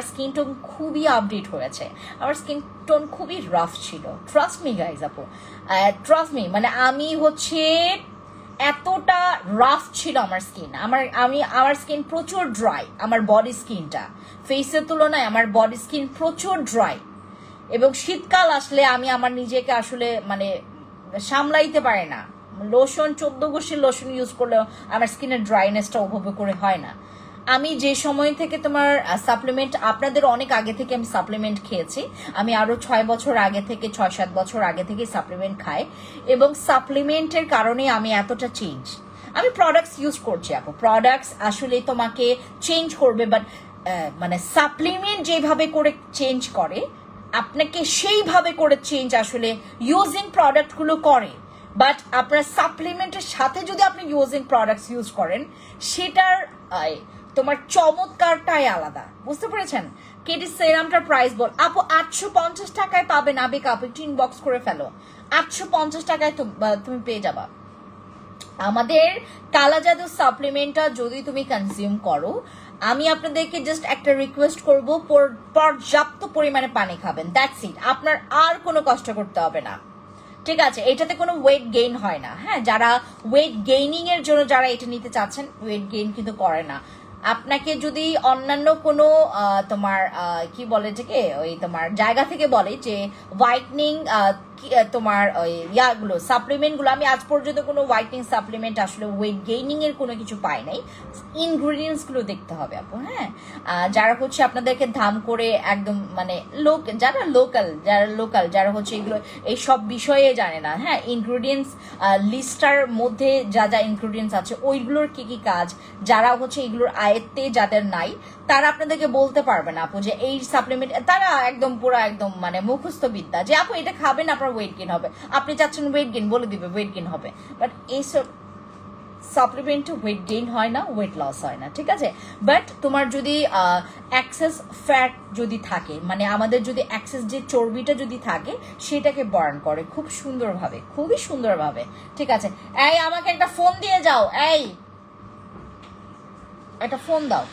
স্কিন টোন খুবই আপডেট হয়েছে। আমার স্কিন টোন খুবই রাফ ছিল, ট্রাস্ট মি গাইজ আপু, ট্রাস্ট মি। মানে আমি হচ্ছে এতটা রাফ ছিল আমার স্কিন, আমার স্কিন প্রচুর ড্রাই। আমার বডি স্কিনটা ফেসের তুলনায় আমার বডি স্কিন প্রচুর ড্রাই, এবং শীতকাল আসলে আমি আমার নিজেকে আসলে মানে সামলাইতে পারি না। লোশন 14 গোষ্ঠীর লোশন ইউজ করলেও আমার স্কিনের ড্রাইনেসটা ওভাবে করে হয় না। আমি যে সময় থেকে তোমার সাপ্লিমেন্ট, আপনাদের অনেক আগে থেকে আমি সাপ্লিমেন্ট খেয়েছি, আমি আরো 6-7 বছর আগে থেকে সাপ্লিমেন্ট খাই, এবং সাপ্লিমেন্টের কারণে আমি এতটা চেঞ্জ। আমি প্রোডাক্টস ইউজ করছি আপু, প্রোডাক্টস আসলে তোমাকে চেঞ্জ করবে, বাট মানে সাপ্লিমেন্ট যেভাবে করে চেঞ্জ করে আপনাকে সেইভাবে করে চেঞ্জ আসলে ইউজিং প্রোডাক্টগুলো করে। বাট আপনার সাপ্লিমেন্টের সাথে যদি আপনি ইউজিং প্রোডাক্টস ইউজ করেন, সেটার তোমার চমৎকারটাই আলাদা, বুঝতে পেরেছেন? কেটি সেরামটার প্রাইস বল আপু? 850 টাকায় পাবেন। আবেগ আপু একটু ইনবক্স করে ফেলো, 850 টাকায় তুমি পেয়ে যাবা। আমাদের কালাজাদু সাপ্লিমেন্টটা যদি তুমি কনজিউম করো, আমি আপনাদেরকে জাস্ট একটা রিকোয়েস্ট করবো, পর্যাপ্ত পরিমাণে পানি খাবেন, দ্যাটস ইট। আপনার আর কোনো কষ্ট করতে হবে না, ঠিক আছে? এটাতে কোনো ওয়েট গেইন হয় না। হ্যাঁ, যারা ওয়েট গেইনিং এর জন্য যারা এটা নিতে চাচ্ছেন, ওয়েট গেইন কিন্তু করে না। আপনাকে যদি অন্যান্য কোনো তোমার কি বলে যে ওই তোমার জায়গা থেকে বলে যে হোয়াইটনিং তোমার ইয়াগুলো সাপ্লিমেন্টগুলো, আমি আজ পর্যন্ত কোনো হোয়াইটনিং সাপ্লিমেন্ট আসলে ওয়েট গেইনিং এর কোনো কিছু পাই নাই। ইনগ্রিডিয়েন্টস গুলো দেখতে হবে আপু। হ্যাঁ, যারা হচ্ছে আপনাদেরকে দাম করে একদম মানে যারা লোকাল যারা হচ্ছে এগুলো এই সব বিষয়ে জানে না। হ্যাঁ, ইনগ্রিডিয়েন্টস লিস্টার মধ্যে যা যা ইনগ্রিডিয়েন্টস আছে ওইগুলোর কি কি কাজ, যারা হচ্ছে এগুলোর আয়ত্তে যাদের নাই, তারা আপনাদেরকে বলতে পারবে না আপু যে এই সাপ্লিমেন্ট, তারা একদম পুরো একদম মানে মুখস্থ বিদ্যা যে আপু এটা খাবেন আপনার ওয়েট গেইন হবে। আপনি চাচ্ছেন ওয়েট গেইন, বলে দিবে ওয়েট গেইন হবে, বাট এইসব সাপ্লিমেন্টে ওয়েট গেইন হয় না, ওয়েট লস হয় না, ঠিক আছে? বাট তোমার যদি এক্সেস ফ্যাট যদি থাকে, মানে আমাদের যদি এক্সেস যে চর্বিটা যদি থাকে, সেটাকে বার্ন করে খুব সুন্দরভাবে, খুবই সুন্দরভাবে, ঠিক আছে? এই আমাকে একটা ফোন দিয়ে যাও, এই একটা ফোন দাও।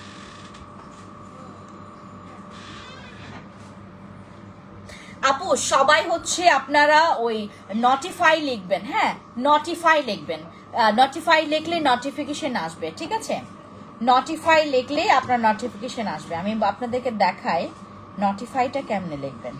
আপু সবাই হচ্ছে আপনারা ওই নোটিফাই লিখবেন। হ্যাঁ, নোটিফাই লিখবেন, নোটিফাই লিখলে নোটিফিকেশন আসবে, ঠিক আছে? নোটিফাই লিখলে আপনার নোটিফিকেশন আসবে। আমি আপনাদেরকে দেখাই নোটিফাইটা কেমনে লিখবেন।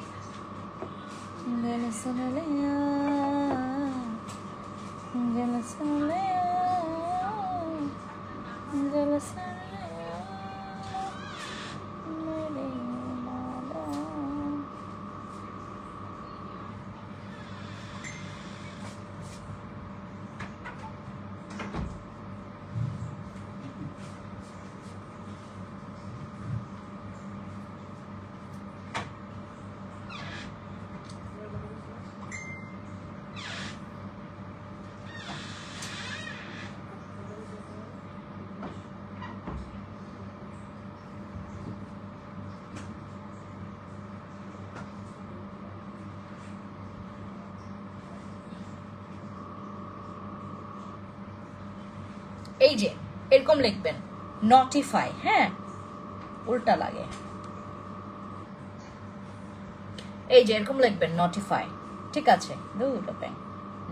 এই যে এরকম লিখবেন নটিফাই, হ্যাঁ উল্টা লাগে, এই যে এরকম লিখবেন নটিফাই, ঠিক আছে।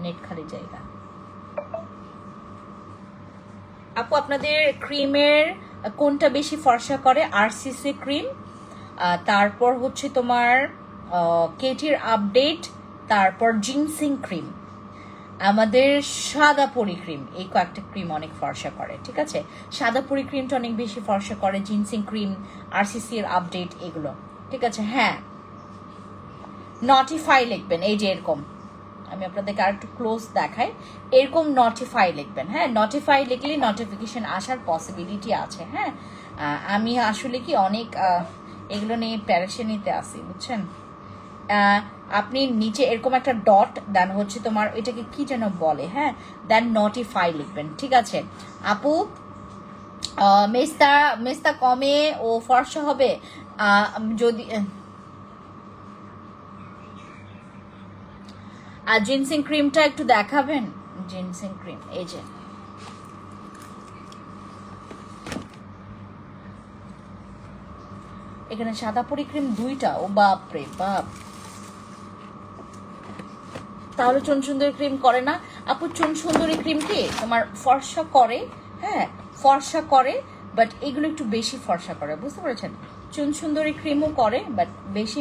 নেট খালি জায়গা। আপু আপনাদের ক্রিমের কোনটা বেশি ফর্সা করে? আরসিসি ক্রিম, তারপর হচ্ছে তোমার কেটির আপডেট, তারপর জিনসিং ক্রিম, আমাদের সাদাপরি ক্রিম, এই কয়েকটা ক্রিম অনেক ফর্সা করে, ঠিক আছে। সাদাপরি ক্রিমটা অনেক বেশি ফর্সা করে, জিনসিং ক্রিম, আরসিসি এর আপডেট এগুলো, ঠিক আছে। হ্যাঁ নটিফাই লিখবেন, এই যে এরকম, আমি আপনাদেরকে আর একটু ক্লোজ দেখাই, এরকম নটিফাই লিখবেন, হ্যাঁ নটিফাই লিখলে নোটিফিকেশন আসার পসিবিলিটি আছে। হ্যাঁ আমি আসলে কি অনেক এগুলো নিয়ে প্যারেশানিতে আছি বুঝছেন। আপনি নিচে এরকম একটা ডট দেন হচ্ছে তোমার এটাকে কি যেন বলে, হ্যাঁ দেন নটিফাই লিখবেন, ঠিক আছে। আপু মেস্তা কমে ও ফর্সা হবে যদি, আর জিনসিং ক্রিমটা একটু দেখাবেন, জিনসিং ক্রিম এই যে এখানে সাদাপরি ক্রিম দুইটা, ও বাপ রে বাপ, তাহলে চুন সুন্দরী ক্রিম করে না? আপু চুন সুন্দরী ক্রিম কি তোমার ফর্সা করে, হ্যাঁ ফর্সা করে, বাট এগুলো একটু বেশি ফর্সা করে, বুঝতে পেরেছেন। চুন সুন্দরী ক্রিমও করে বাট বেশি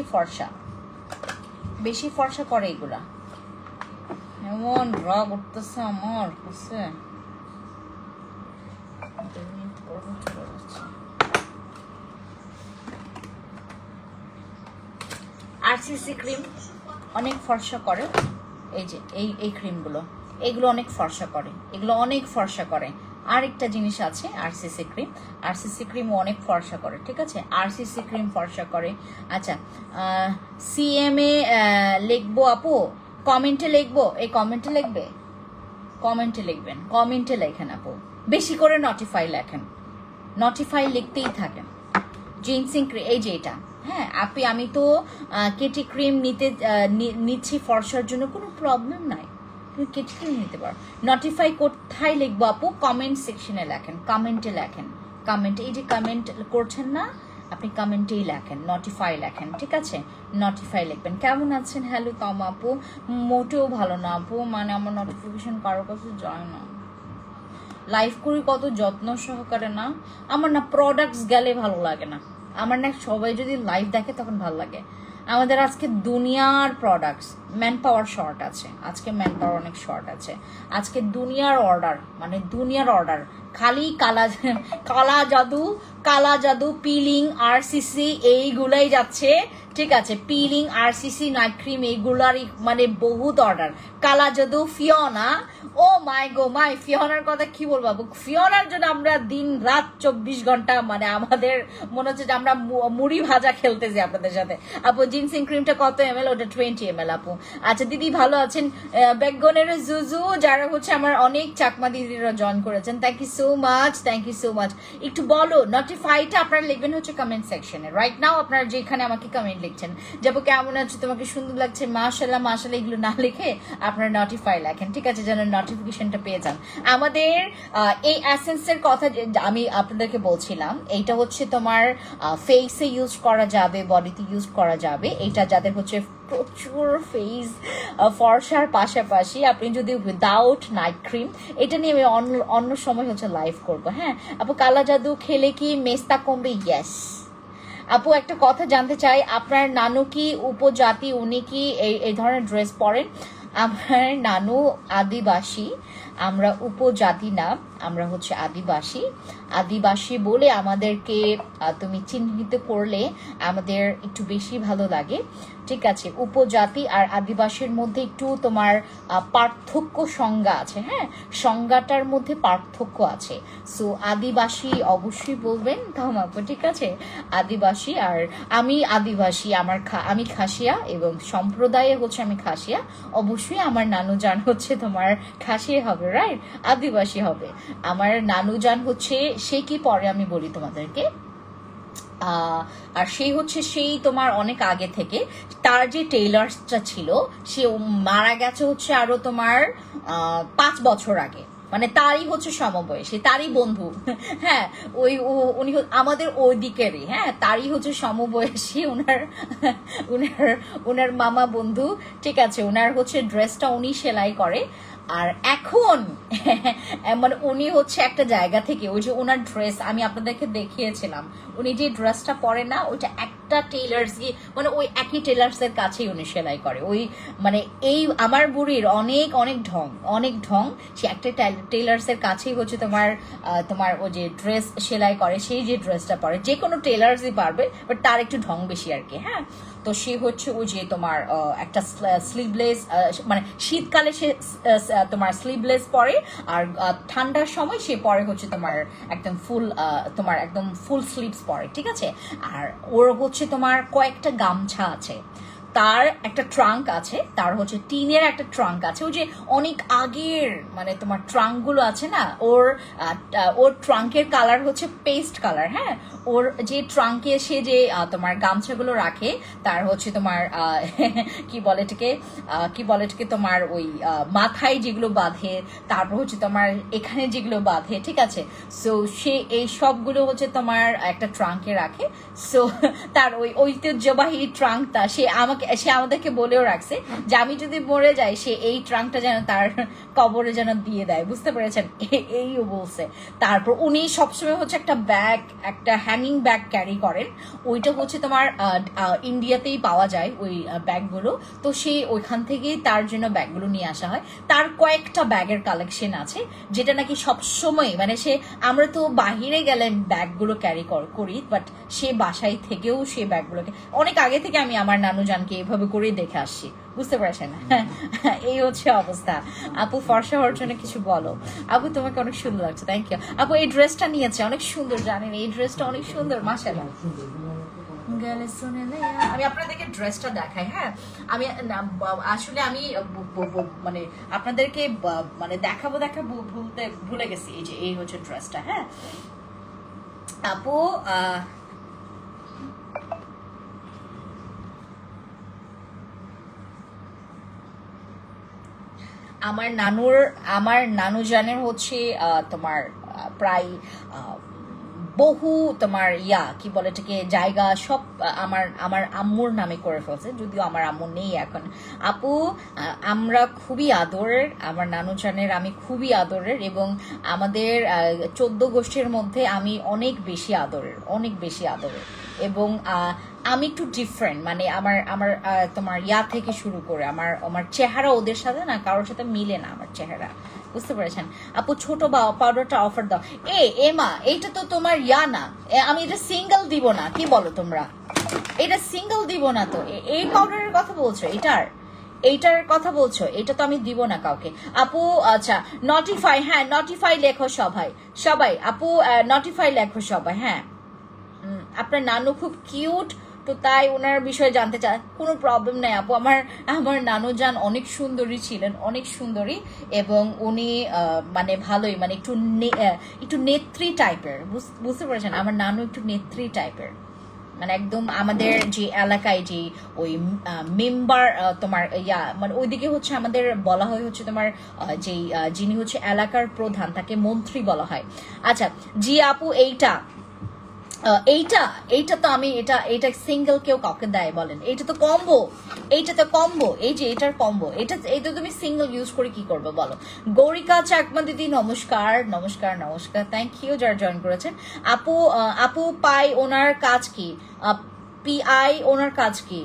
ফর্সা করে এগুলা। এমন রাগ উঠতেছে আমার, বুঝছে। আরসিসি ক্রিম অনেক ফর্সা করে, এই যে এই ক্রিমগুলো, এগুলো অনেক ফর্সা করে, এগুলো অনেক ফর্সা করে। আরেকটা জিনিস আছে আরসিসি ক্রিম অনেক ফর্সা করে, ঠিক আছে। আরসিসি ক্রিম ফর্সা করে। আচ্ছা সিএমএ লিখবো আপু, কমেন্টে লিখবো, এই কমেন্টে লিখবে, কমেন্টে লিখবেন, কমেন্টে লেখেন আপু, বেশি করে নটিফাই লেখেন, নটিফাই লিখতেই থাকেন। জিনসিং ক্রিম এই যে এটা, হ্যাঁ আপনি আমি তো কেটি ক্রিম নিচ্ছি ফর্সার জন্য, কোনো প্রবলেম নাই, তুমি কেটি ক্রিম নিতে পারো। নটিফাই কোথায় লিখবো আপু? কমেন্ট সেকশনে লেখেন, কমেন্টে লেখেন, কমেন্টে, এই যে কমেন্ট করছেন না আপনি কমেন্টেই লেখেন, নটিফাই লেখেন, ঠিক আছে। নটিফাই লিখবেন। কেমন আছেন? হ্যালো তম আপু, মোটেও ভালো না আপু, মানে আমার নোটিফিকেশন কারোর কাছে যায় না, লাইভ করি কত যত্ন সহকারে না, আমার না প্রোডাক্টস গেলে ভালো লাগে না, আমার না সবাই যদি লাইভ দেখে তখন ভালো লাগে। আমাদের আজকে দুনিয়ার প্রোডাক্টস, ম্যান পাওয়ার শর্ট আছে আজকে, ম্যান পাওয়ার অনেক শর্ট আছে আজকে, দুনিয়ার অর্ডার, মানে দুনিয়ার অর্ডার, খালি কালা জাদু পিলিং আরসিসি এইগুলাই যাচ্ছে, ঠিক আছে। পিলিং আরসিসি নাইট ক্রিম এইগুলারই মানে বহুত অর্ডার। কালা জাদু ফিওনা, ও মাই গো মাই, ফিওনার কথা কি বলবো, ফিওনার জন্য আমরা দিন রাত 24 ঘন্টা, মানে আমাদের মনে হচ্ছে যে আমরা মুড়ি ভাজা খেলতেছি আপনাদের সাথে। আপু জিনসিং ক্রিমটা কত ml? ওটা 20 ml আপু। আচ্ছা দিদি ভালো আছেন? ব্যাকগনের জুজু, যারা হচ্ছে আমার অনেক চাকমা দিদিরা জয়েন করেছেন, thank you so much, thank you so much. একটু বলো নোটিফাইটা আপনারা লিখবেন হচ্ছে কমেন্ট সেকশনে রাইট নাও, আপনারা যেখানে আমাকে কমেন্ট লিখছেন, যাবো কেমন আছে, তোমাকে সুন্দর লাগছে, মাশাআল্লাহ মাশাআল্লাহ, এগুলো না লিখে আপনারা নোটিফাই লেখেন, ঠিক আছে, যেন নোটিফিকেশনটা পেয়ে যান। আমাদের এই এসেন্সের কথা আমি আপনাদেরকে বলছিলাম, এইটা হচ্ছে তোমার ফেসে ইউজ করা যাবে, বডিতে ইউজ করা যাবে, এটা যাদের হচ্ছে প্রচুর ফেস ফর্সার পাশাপাশি আপনি যদি উইদাউট নাইট ক্রিম, এটা নিয়ে আমি অন্য সময় হচ্ছে লাইভ করবো। হ্যাঁ আপু কালা জাদু খেলে কি মেস্তা কমবে? ইয়েস আপু। একটা কথা জানতে চাই, আপনার নানু কি উপজাতি, উনি কি এই ধরনের ড্রেস পরেন? আমার নানু আদিবাসী, আমরা উপজাতি না, আমরা হচ্ছে আদিবাসী। আদিবাসী বলে আমাদেরকে তুমি চিহ্নিত করলে আমাদের একটু বেশি ভালো লাগে, ঠিক আছে। উপজাতি আর আদিবাসীর মধ্যে একটু তোমার পার্থক্য সংজ্ঞা আছে, হ্যাঁ সংজ্ঞাটার মধ্যে পার্থক্য আছে। সো আদিবাসী অবশ্যই বলবেন থামাবো, ঠিক আছে। আদিবাসী, আর আমি আদিবাসী, আমি খাসিয়া এবং সম্প্রদায়ে হচ্ছে আমি খাসিয়া, অবশ্যই আমার নানু জান হচ্ছে তোমার খাসিয়া হবে, রাইট, আদিবাসী হবে। আমার নানু জান হচ্ছে সে কি পরে আমি বলি তোমাদেরকে, আর সেই হচ্ছে সেই তোমার অনেক আগে থেকে, তার যে টেইলার্সটা ছিল সে মারা গেছে হচ্ছে আরো তোমার 5 বছর আগে, মানে তারই হচ্ছে সমবয়সী, তারই বন্ধু। হ্যাঁ, উনি আমাদের ওই দিকেরই, হ্যাঁ, তারই হচ্ছে সমবয়সী, উনার মামা বন্ধু। ঠিক আছে, উনার হচ্ছে ড্রেসটা উনি সেলাই করে। আর এখন মানে উনি হচ্ছে একটা জায়গা থেকে, ওই যে ওনার ড্রেস আমি আপনাদেরকে দেখিয়েছিলাম, উনি যে ড্রেসটা পরে না, ওইটা একটা টেলার্স, মানে ওই একই টেলার্স এর কাছেই উনি সেলাই করে। ওই মানে এই আমার বুড়ির অনেক অনেক ঢং, সে একটা টেলার্স এর কাছেই হচ্ছে তোমার ওই যে ড্রেস সেলাই করে, সেই যে ড্রেসটা পরে যে কোনো টেলার্সই পারবে, বাট তার একটু ঢং বেশি আর কি। হ্যাঁ, তো সে হচ্ছে ওই যে তোমার একটা স্লিভলেস, মানে শীতকালে সে তোমার স্লিভলেস পরে, আর ঠান্ডার সময় সে পরে হচ্ছে তোমার একদম ফুল স্লিভস পরে। ঠিক আছে, আর ওর হচ্ছে তোমার কয়েকটা গামছা আছে, তার একটা ট্রাঙ্ক আছে, তার হচ্ছে টিনের একটা ট্রাঙ্ক আছে, ওই যে অনেক আগের মানে তোমার ট্রাঙ্ক গুলো আছে না, ওর ট্রাঙ্কের কালার হচ্ছে পেস্ট কালার। হ্যাঁ, ওর যে ট্রাঙ্কে সে যে তোমার গামছাগুলো রাখে, তার হচ্ছে তোমার কি বলে এটাকে তোমার ওই মাথায় যেগুলো বাঁধে, তারপর হচ্ছে তোমার এখানে যেগুলো বাঁধে। ঠিক আছে, সো সে এই সবগুলো হচ্ছে তোমার একটা ট্রাঙ্কে রাখে। সো তার ওই ঐতিহ্যবাহী ট্রাঙ্কটা সে আমাদেরকে বলেও রাখছে যে আমি যদি মরে যাই, সে এই ট্রাঙ্কটা যেন তার কবরে যেন দিয়ে দেয়, বুঝতে পেরেছেন? এইও বলছে। তারপর উনি সবসময় হচ্ছে একটা হ্যাঙ্গিং ব্যাগ ক্যারি করেন, ওইটা হচ্ছে তোমার ইন্ডিয়াতেই পাওয়া যায় ওই ব্যাগগুলো, তো সে ওইখান থেকেই তার জন্য ব্যাগগুলো নিয়ে আসা হয়। তার কয়েকটা ব্যাগের কালেকশন আছে, যেটা নাকি সবসময় মানে আমরা তো বাহিরে গেলে ব্যাগগুলো ক্যারি করি, বাট সে বাসায় থেকেও সে ব্যাগগুলোকে অনেক আগে থেকে আমি আমার নানু জানকে এভাবে করেই দেখে আসছি, বুঝতে পারছেন? এই হচ্ছে অবস্থা। আপু ফর্সা হওয়ার জন্য কিছু বলো। আপু তোমাকে অনেক সুন্দর লাগছে, থ্যাংক ইউ। আপু এই ড্রেসটা নিয়েছে, অনেক সুন্দর, জানেন এই ড্রেসটা অনেক সুন্দর, মাশাআল্লাহ। আমি আপনাদেরকে ড্রেসটা দেখাই। হ্যাঁ, আমি আসলে আমি মানে আপনাদেরকে মানে দেখাবো ভুলে গেছি। এই হচ্ছে ড্রেসটা। হ্যাঁ আপু, আমার নানু জানের হচ্ছে তোমার প্রায় বহু তোমার কি বলে এটাকে জায়গা সব আমার আম্মুর নামে করে ফেলছে, যদিও আমার আম্মু নেই এখন। আপু আমরা খুবই আদরের, আমার নানু জানের আমি খুবই আদরের, এবং আমাদের 14 গোষ্ঠীর মধ্যে আমি অনেক বেশি আদরের, এবং আমি একটু ডিফারেন্ট, মানে আমার তোমার থেকে শুরু করে আমার চেহারা ওদের সাথে না কারোর সাথে মিলে না আমার চেহারা, বুঝতে পেরেছেন? আপু ছোট পাউডারটা অফার দাও। এমা এইটা তো তোমার না, আমি এটা সিঙ্গেল দিব না, কি বলো তোমরা? এটা সিঙ্গেল দিব না তো, এই পাউডারের কথা বলছো? এইটার কথা বলছো? এটা তো আমি দিব না কাউকে। আপু আচ্ছা নটিফাই, হ্যাঁ নটিফাই লেখো সবাই আপু, নটিফাই লেখো সবাই। হ্যাঁ, আপনার নানু খুব কিউট, তো তাই ওনার বিষয়ে জানতে চায়, কোনো প্রবলেম নাই আপু। আমার নানু যান অনেক সুন্দরী ছিলেন, অনেক সুন্দরী, এবং উনি মানে ভালোই, মানে একটু নেত্রী টাইপের, বুঝতে পেরেছেন? আমার নানু একটু নেত্রী টাইপের, মানে একদম আমাদের যে এলাকায় যে ওই মেম্বার তোমার মানে ওইদিকে হচ্ছে আমাদের বলা হয় হচ্ছে তোমার যিনি হচ্ছে এলাকার প্রধান, তাকে মন্ত্রী বলা হয়। আচ্ছা জি আপু, এইটা তো আমি এটা সিঙ্গেল কেউ কাউকে দেয় বলেন? এইটা তো কম্বো, এই যে এটার কম্বো, এটা তুমি সিঙ্গেল ইউজ করে কি করবে বলো? গৌরিকা চাকমা দিদি নমস্কার, থ্যাংক ইউ যারা জয়েন করেছেন। আপু পাই ওনার কাজ কি? পিআই ওনার কাজ কি?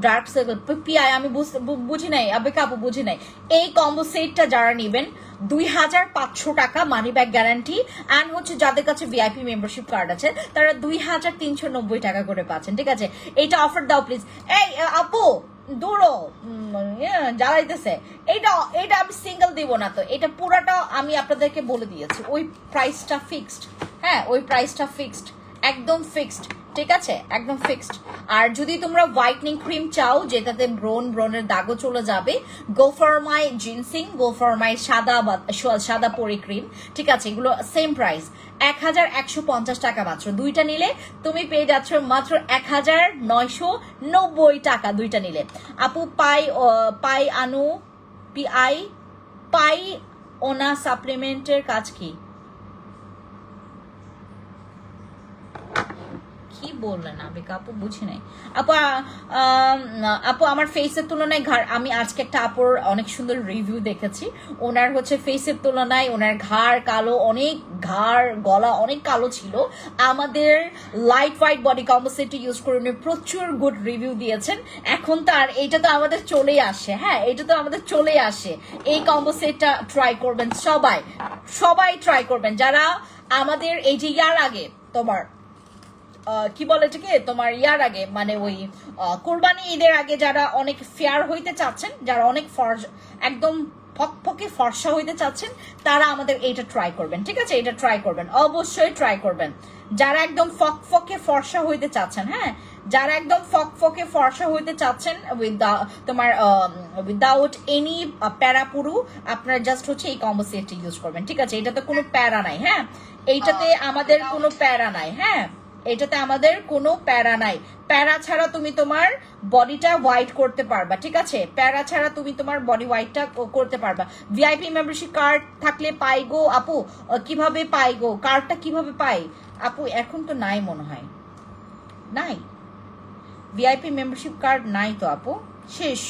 ডার্ক সার্কেল পিআই আমি বুঝি নাই, আপু বুঝি নাই। এই কম্বো সেটটা যারা নেবেন 2500 টাকা মানি ব্যাক গ্যারান্টি, অ্যান্ড হচ্ছে যাদের কাছে ভিআইপি মেম্বারশিপ কার্ড আছে তারা 2390 টাকা করে পাচ্ছেন। ঠিক আছে, এইটা অফার দাও প্লিজ। এই আপু দূরো জ্বালাইতেছে, এটা আমি সিঙ্গেল দিব না তো, এটা পুরাটা আমি আপনাদেরকে বলে দিয়েছি, ওই প্রাইসটা ফিক্সড। হ্যাঁ, ওই প্রাইসটা ফিক্সড, একদম ফিক্সড। ঠিক আছে, একদম ফিক্সড। আর যদি তোমরা হোয়াইটনিং ক্রিম চাও যেটাতে ব্রনের দাগও চলে যাবে, go for my ginseng, go for my সাদা পরি ক্রিম। ঠিক আছে, এগুলো সেম প্রাইস 1150 টাকা মাত্র। দুইটা নিলে তুমি পেয়ে যাচ্ছ মাত্র 1990 টাকা দুইটা নিলে। আপু পাই আনু পিআই পাই ওনা সাপ্লিমেন্টের কাজ কি কি বললেন আবিকা আপু বুঝি নাই আপু আপু আমার ফেসের তুলনায় ঘাড় আমি আজকে একটা আপুর অনেক সুন্দর রিভিউ দেখেছি ওনার হচ্ছে ফেসের তুলনায় ওনার ঘাড় কালো অনেক ঘাড় গলা অনেক কালো ছিল আমাদের light white body composite use করে উনি প্রচুর গুড রিভিউ দিয়েছেন এখন তো আর এইটা তো আমাদের চলেই আসে হ্যাঁ এটা তো আমাদের চলেই আসে এই কম্পোসিটটা ট্রাই করবেন সবাই ট্রাই করবেন যারা আমাদের এই যে ইয়ার আগে তোমার কি বলে এটাকে তোমার ইয়ার আগে মানে ওই কোরবানি ঈদের আগে যারা অনেক ফেয়ার হইতে চাচ্ছেন যারা অনেক একদম ফকফকে ফর্সা হইতে চাচ্ছেন তারা আমাদের এইটা ট্রাই করবেন ঠিক আছে এটা ট্রাই করবেন অবশ্যই ট্রাই করবেন যারা একদম ফকফকে ফর্সা হইতে চাচ্ছেন হ্যাঁ যারা একদম ফকফকে ফর্সা হইতে চাচ্ছেন তোমার উইদাউট এনি প্যারাপুরু আপনারা জাস্ট হচ্ছে এই কম্বো সেটটি ইউজ করবেন ঠিক আছে এটাতে কোনো প্যারা নাই হ্যাঁ এইটাতে আমাদের কোনো প্যারা নাই হ্যাঁ এটাতে আমাদের কোনো প্যারা নাই প্যারা ছাড়া তুমি তোমার বডিটা হোয়াইট করতে পারবা ঠিক আছে প্যারা ছাড়া তুমি তোমার বডি হোয়াইটটা করতে পারবা ভিআইপি মেম্বারশিপ কার্ড থাকলে পাই গো আপু কিভাবে পাই গো কার্ডটা কিভাবে পাই আপু এখন তো নাই মনে হয় নাই ভিআইপি মেম্বারশিপ কার্ড নাই তো আপু শেষ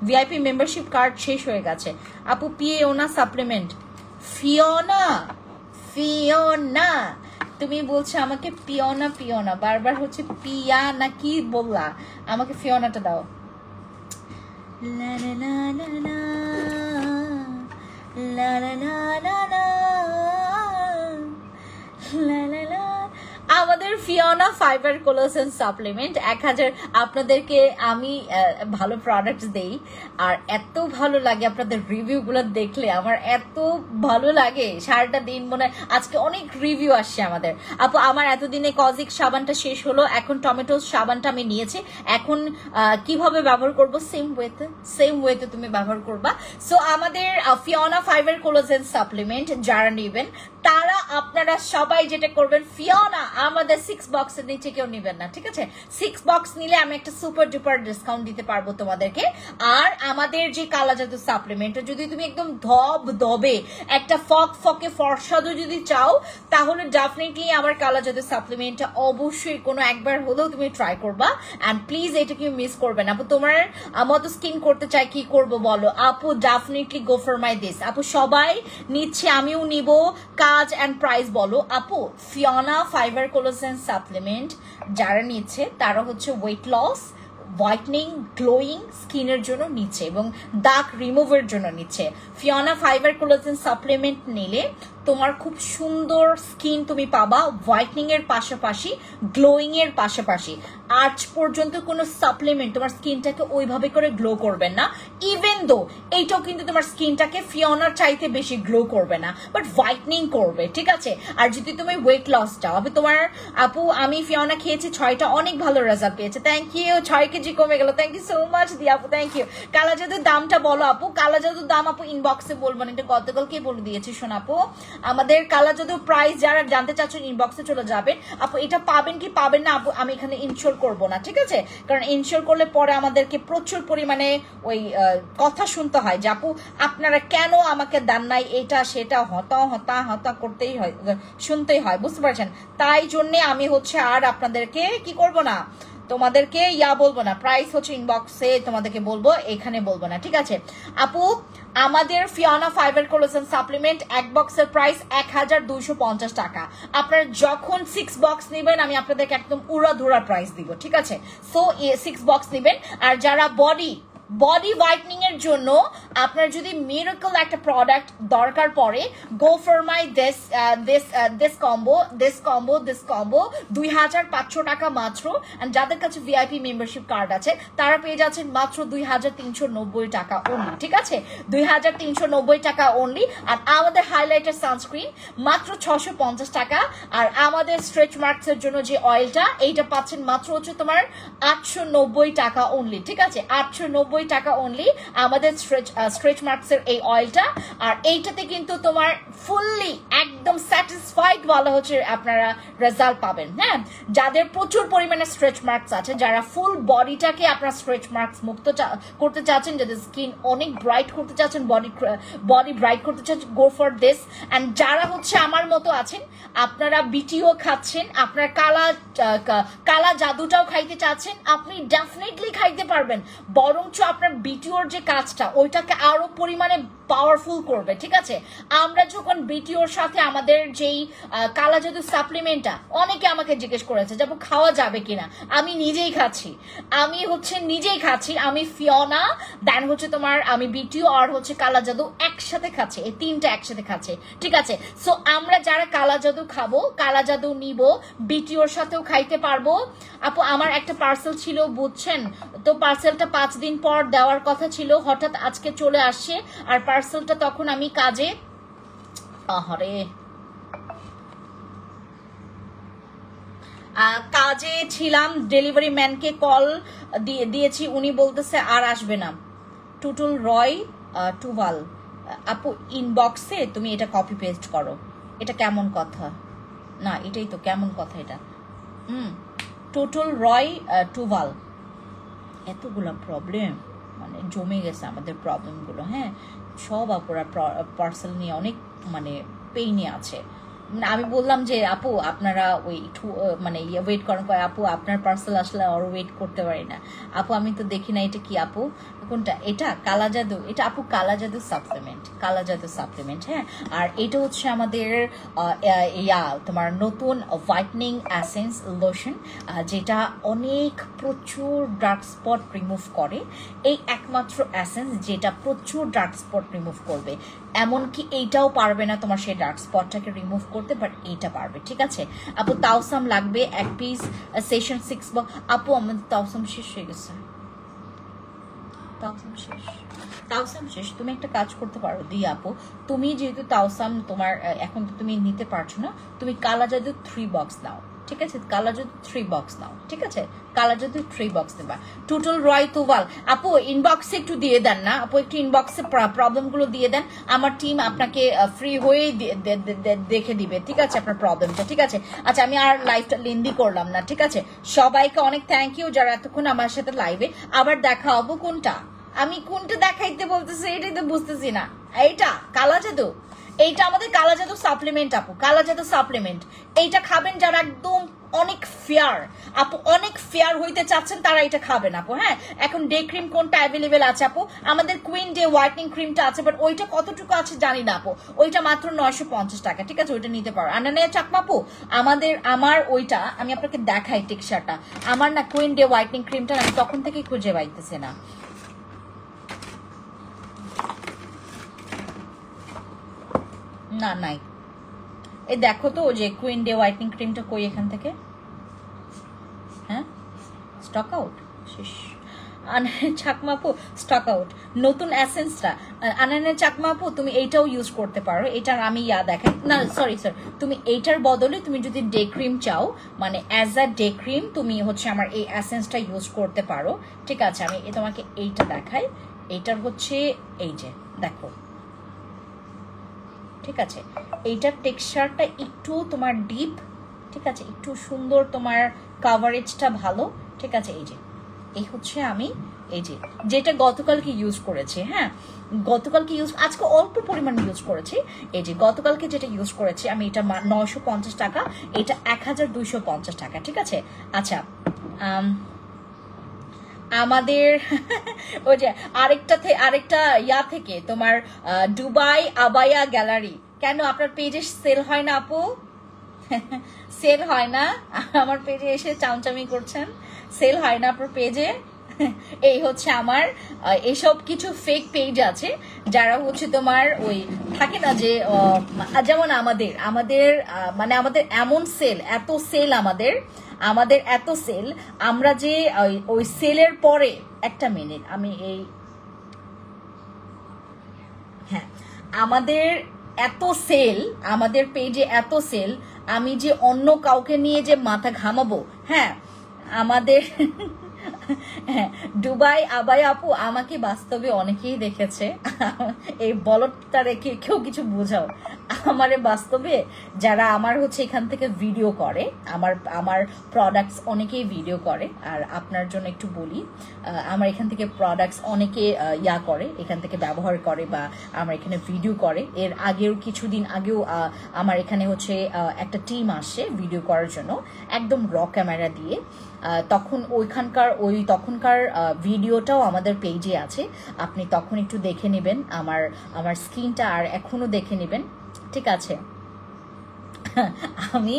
ভিআইপি মেম্বারশিপ কার্ড শেষ হয়ে গেছে আপু পিওনা সাপ্লিমেন্ট ফিওনা তুমি বলছো আমাকে পিওনা বারবার হচ্ছে পিয়া না কি বললা আমাকে ফিওনাটা দাও লা লা লা লা লা লা লা লা লা লা আমাদের ফিওনা ফাইবার কোলাজেন সাপ্লিমেন্ট 1000 আপনাদেরকে আমি ভালো প্রোডাক্টস দেই আর এত ভালো লাগে আপনাদের রিভিউগুলো দেখলে আমার এত ভালো লাগে সারাটা দিন মনে আজকে অনেক রিভিউ আসছে আমাদের আপু আমার এতদিনে কজিক সাবানটা শেষ হলো এখন টমেটো সাবানটা আমি নিয়েছি এখন কিভাবে ব্যবহার করব সেম ওয়েতে তুমি ব্যবহার করবা সো আমাদের ফিওনা ফাইবার কোলাজেন সাপ্লিমেন্ট যারা নেবেন তারা আপনারা সবাই যেটা করবেন ফিওনা আমাদের 6 বক্সের নিচে কেউ নেবেন না ঠিক আছে 6 বক্স নিলে আমি একটা সুপার ডুপার ডিসকাউন্ট দিতে পারবো তোমাদেরকে আর আমাদের যে কালাজাদু সাপ্লিমেন্ট যদি তুমি একদম ধবে একটা ফকে ফর্সাদু যদি চাও তাহলে ডেফিনেটলি আমার কালাজাদু সাপ্লিমেন্টটা অবশ্যই কোনো একবার হলেও তুমি ট্রাই করবা এন্ড প্লিজ এটাকে মিস করবে না আপু তোমার মতো স্কিন করতে চাই কি করব বলো আপু definitely go for my this আপু সবাই নিচ্ছে আমিও নিব কাজ এন্ড প্রাইস বলো আপু ফিওনা ফাইবার কোলাজেন সাপ্লিমেন্ট যারা নিচ্ছে তারা হচ্ছে ওয়েট লস হোয়াইটনিং গ্লোয়িং স্কিনের জন্য নিচ্ছে এবং দাগ রিমুভের জন্য নিচ্ছে ফিওনা ফাইবার কোলাজেন সাপ্লিমেন্ট নিলে তোমার খুব সুন্দর স্কিন তুমি পাবা হোয়াইটনিং এর পাশাপাশি গ্লোয়িং এর পাশাপাশি আজ পর্যন্ত কোনো সাপ্লিমেন্ট তোমার স্কিনটাকে ওইভাবে করে গ্লো করবে না ইভেন দো এইটাও কিন্তু তোমার স্কিনটাকে ফিওনার চাইতে বেশি গ্লো করবে না বাট হোয়াইটনিং করবে ঠিক আছে আর যদি তুমি ওয়েট লস চাও তোমার আপু আমি ফিওনা খেয়েছি 6টা অনেক ভালো রেজাল্ট পেয়েছে থ্যাংক ইউ 6 কেজি কমে গেল থ্যাংক ইউ সো মাচ দি আপু থ্যাংক ইউ কালাজাদুর দামটা বলো আপু কালাজাদুর দাম আপু ইনবক্সে বলবেন এটা গতকালকে বলে দিয়েছি শোন আপু আমাদের কালাজাদু প্রাইস যারা জানতে চাচ্ছেন ইনবক্সে চলে যাবেন আপু এটা পাবেন কি পাবেন না আপু আমি এখানে ইনশোর করব না ঠিক আছে কারণ ইনশোর করলে পরে আমাদেরকে প্রচুর পরিমাণে ওই কথা শুনতে হয় যে আপু আপনারা কেন আমাকে দেন নাই এটা সেটা হতা করতেই হয় শুনতেই হয় বুঝতে পারছেন তাই জন্য আমি হচ্ছে আর আপনাদেরকে কি করব না তোমাদেরকে বলবো না প্রাইস হচ্ছে ইনবক্সে তোমাদেরকে বলবো এখানে বলবো না ঠিক আছে আপু আমাদের ফিওনা ফাইবার কোলাজেন সাপ্লিমেন্ট এক বক্সের প্রাইস 1250 টাকা আপনারা যখন 6 বক্স নেবেন আমি আপনাদেরকে একদম উড়াধুরা প্রাইস দিব ঠিক আছে সো 6 বক্স নেবেন আর যারা বডি হোয়াইটনিং এর জন্য আপনার যদি মিরাকল একটা প্রোডাক্ট দরকার পড়ে go for my this combo 2500 টাকা মাত্র এন্ড যাদের কাছে ভিআইপি মেম্বারশিপ কার্ড আছে তারা পেয়ে যাচ্ছেন মাত্র 2390 টাকা অনলি ঠিক আছে 2390 টাকা অনলি আর আমাদের হাইলাইটার সানস্ক্রিন মাত্র 650 টাকা আর আমাদের স্ট্রেচ মার্কস এর জন্য যে অয়েলটা এইটা পাচ্ছেন মাত্র হচ্ছে তোমার 890 টাকা অনলি ঠিক আছে 890 টাকা অনলি আমাদের স্ট্রেচ মার্কস এর এই অয়েলটা আর এইটাতে কিন্তু তোমার ফুললি একদম একদম স্যাটিসফাইড ওয়ালা হচ্ছে আপনারা রেজাল্ট পাবেন। হ্যাঁ, যাদের প্রচুর পরিমাণে স্ট্রেচ মার্কস আছে, যারা ফুল বডিটাকে আপনার স্ট্রেচ মার্কস মুক্ত করতে চাচ্ছেন, যাদের স্কিন অনেক ব্রাইট করতে চাচ্ছেন, বডি ব্রাইট করতে চাচ্ছেন, গো ফর দিস। অ্যান্ড যারা হচ্ছে আমার মতো আছেন, আপনারা বিটিও খাচ্ছেন, আপনার কালা জাদুটাও খাইতে চাচ্ছেন, আপনি ডেফিনেটলি খাইতে পারবেন। বরঞ্চ আপনার বিটিওর যে কাজটা ওইটাকে আরো পরিমাণে পাওয়ারফুল করবে। ঠিক আছে, আমরা যখন বিটিওর সাথে আমাদের যেই কালা জাদু সাপ্লিমেন্টটা, অনেকে আমাকে জিজ্ঞেস করেছে যাবো খাওয়া যাবে কিনা, আমি নিজেই খাচ্ছি, আমি ফিওনা, দেন হচ্ছে তোমার আমি বিটিও আর হচ্ছে কালা জাদু একসাথে খাচ্ছি, এই তিনটা একসাথে খাচ্ছে। ঠিক আছে, সো আমরা যারা কালা জাদু খাবো, কালা জাদু নিব, বিটিওর সাথেও খাইতে পারবো। আপু আমার একটা পার্সেল ছিল বুঝছেন তো, পার্সেলটা 5 দিন পর দেওয়ার কথা ছিল, হঠাৎ আজকে চলে আসছে। আর পার্সেলটা তখন আমি কাজে ছিলাম, ডেলিভারি ম্যানকে কল দিয়েছি, উনি বলতেছে আর আসবে না। টুটুল রয় টুভাল, আপু ইনবক্সে তুমি এটা কপি পেস্ট করো। এটা কেমন কথা? না এটাই তো, কেমন কথা এটা? টুটুল রয় টুভাল, এতগুলো প্রবলেম মানে জমে গেছে আমাদের প্রবলেমগুলো। হ্যাঁ, সব আপুরা পার্সেল নিয়ে অনেক মানে পেইনে আছে। আমি বললাম যে আপু আপনারা ওই একটু মানে ওয়েট করেন, আপু আপনার পার্সেল আসলে আরো ওয়েট করতে পারি না। আপু আমি তো দেখি না, এটা কি আপু? কোনটা এটা? কালা জাদু, এটা আপু কালা জাদু সাপ্লিমেন্ট। হ্যাঁ, আর এটা হচ্ছে আমাদের তোমার নতুন হোয়াইটনিং এসেন্স লোশন, যেটা প্রচুর ডার্ক স্পট রিমুভ করে। এই একমাত্র এসেন্স যেটা প্রচুর ডার্ক স্পট রিমুভ করবে। এমনকি এইটাও পারবে না তোমার সেই ডার্ক স্পটটাকে রিমুভ করতে, বাট এইটা পারবে। ঠিক আছে আপু, তাওসাম লাগবে 1 পিস, সেশন 6 বক্স। আপু আমাদের তাওসাম শেষ হয়ে গেছে, তাওসাম শেষ। তুমি একটা কাজ করতে পারো দি আপু, তুমি যেহেতু তাওসাম তোমার এখন তো তুমি নিতে পারছো না, তুমি কালা জাদু 3 বক্স নাও। ঠিক আছে, কালা জাদু 3 বক্স নাও। ঠিক আছে, কালা জাদু 3 বক্স নেবা। টুটল রয় তুভাল আপু ইনবক্সে একটু দিয়ে দেন না আপু, একটু ইনবক্সে প্রবলেমগুলো দিয়ে দেন, আমার টিম আপনাকে ফ্রি হয়েই দেখে দিবে। ঠিক আছে, আপনার প্রবলেমটা। ঠিক আছে, আচ্ছা আমি আর লাইভটা লেন্দি করলাম না। ঠিক আছে, সবাইকে অনেক থ্যাংক ইউ যারা এতক্ষণ আমার সাথে লাইভে। আবার দেখা হবো কোনটা, আমি কোনটা দেখাইতে বলতেছি এটাই তো বুঝতেছি না। এইটা কালা জাদু, এইটা আমাদের কালা জাদু সাপ্লিমেন্ট আপু, কালা জাদু সাপ্লিমেন্ট। এইটা খাবেন যারা একদম অনেক ফেয়ার আপু, অনেক ফেয়ার হইতে চাচ্ছেন তারা এটা খাবেন আপু। হ্যাঁ, এখন ডে ক্রিম কোনটা অ্যাভেলেবেল আছে আপু? আমাদের কুইন ডে হোয়াইটনিং ক্রিমটা আছে, বাট ওইটা কতটুকু আছে জানি না আপু, ওইটা মাত্র 950 টাকা। ঠিক আছে, ওইটা নিতে পারো। আনানিয়া চাকমা আপু আমার ওইটা আমি আপনাকে দেখাই টেক্সচারটা, আমার না কুইন ডে হোয়াইটনিং ক্রিমটা আমি তখন থেকে খুঁজে পাইতেছি না। না নাই, এই দেখো তো যে কুইন ডে হোয়াইটনিং ক্রিমটা কই এখান থেকে? হ্যাঁ, স্টক আউট শেষ। চাকমা আপু স্টক আউট, নতুন এসেন্সটা আনানের চাকমা আপু তুমি এইটাও ইউজ করতে পারো। এটার আমি দেখাই না, সরি স্যার, তুমি এইটার বদলে তুমি যদি ডে ক্রিম চাও, মানে অ্যাজ আ ডে ক্রিম তুমি হচ্ছে আমার এই এসেন্সটা ইউজ করতে পারো। ঠিক আছে, আমি তোমাকে এইটা দেখাই। এইটার হচ্ছে এই যে দেখো, ঠিক আছে, এইটার টেক্সচারটা একটু তোমার ডিপ। ঠিক আছে, একটু সুন্দর, তোমার কাভারেজটা ভালো। ঠিক আছে, এই হচ্ছে আমি এই যেটা গতকালকে ইউজ করেছি। হ্যাঁ, গতকালকে আজকে অল্প পরিমাণ ইউজ করেছি। এই যে গতকালকে যেটা ইউজ করেছি আমি, এটা 950 টাকা, এটা 1250 টাকা। ঠিক আছে, আচ্ছা আমাদের ওই যে আরেকটা থেকে তোমার দুবাই আবায়া গ্যালারি, কেন আপনার পেজে সেল হয় না আপু? সেল হয় না, আমার পেজে এসে চামচামি করছেন, সেল হয় না আপনার পেজে। এই হচ্ছে আমার এসব কিছু ফেক পেজ আছে যারা হচ্ছে তোমার ওই থাকে না যে, যেমন আমাদের মানে আমাদের এমন সেল, এত সেল আমাদের এত সেল, আমরা যে ওই সেলের পরে একটা মিনিট আমি হ্যাঁ, আমাদের এত সেল, আমাদের পেজে এত সেল, আমি যে অন্য কাউকে নিয়ে যে মাথা ঘামাবো। হ্যাঁ, আমাদের হ্যাঁ, দুবাই আবাই আপু আমাকে বাস্তবে অনেকেই দেখেছে। এই বলদটা রেখে কেউ কিছু বোঝাও আমারে। বাস্তবে যারা আমার হচ্ছে এখান থেকে ভিডিও করে, আমার আমার প্রোডাক্টস অনেকেই ভিডিও করে। আর আপনার জন্য একটু বলি, আমার এখান থেকে প্রোডাক্টস অনেকে করে, এখান থেকে ব্যবহার করে বা আমার এখানে ভিডিও করে। এর আগেও কিছুদিন আগেও আমার এখানে হচ্ছে একটা টিম আসে ভিডিও করার জন্য, একদম র ক্যামেরা দিয়ে। তখন তখনকার ভিডিওটাও আমাদের পেজে আছে, আপনি তখন একটু দেখে নেবেন আমার স্কিনটা, আর এখনো দেখে নেবেন, ঠিক আছে? আমি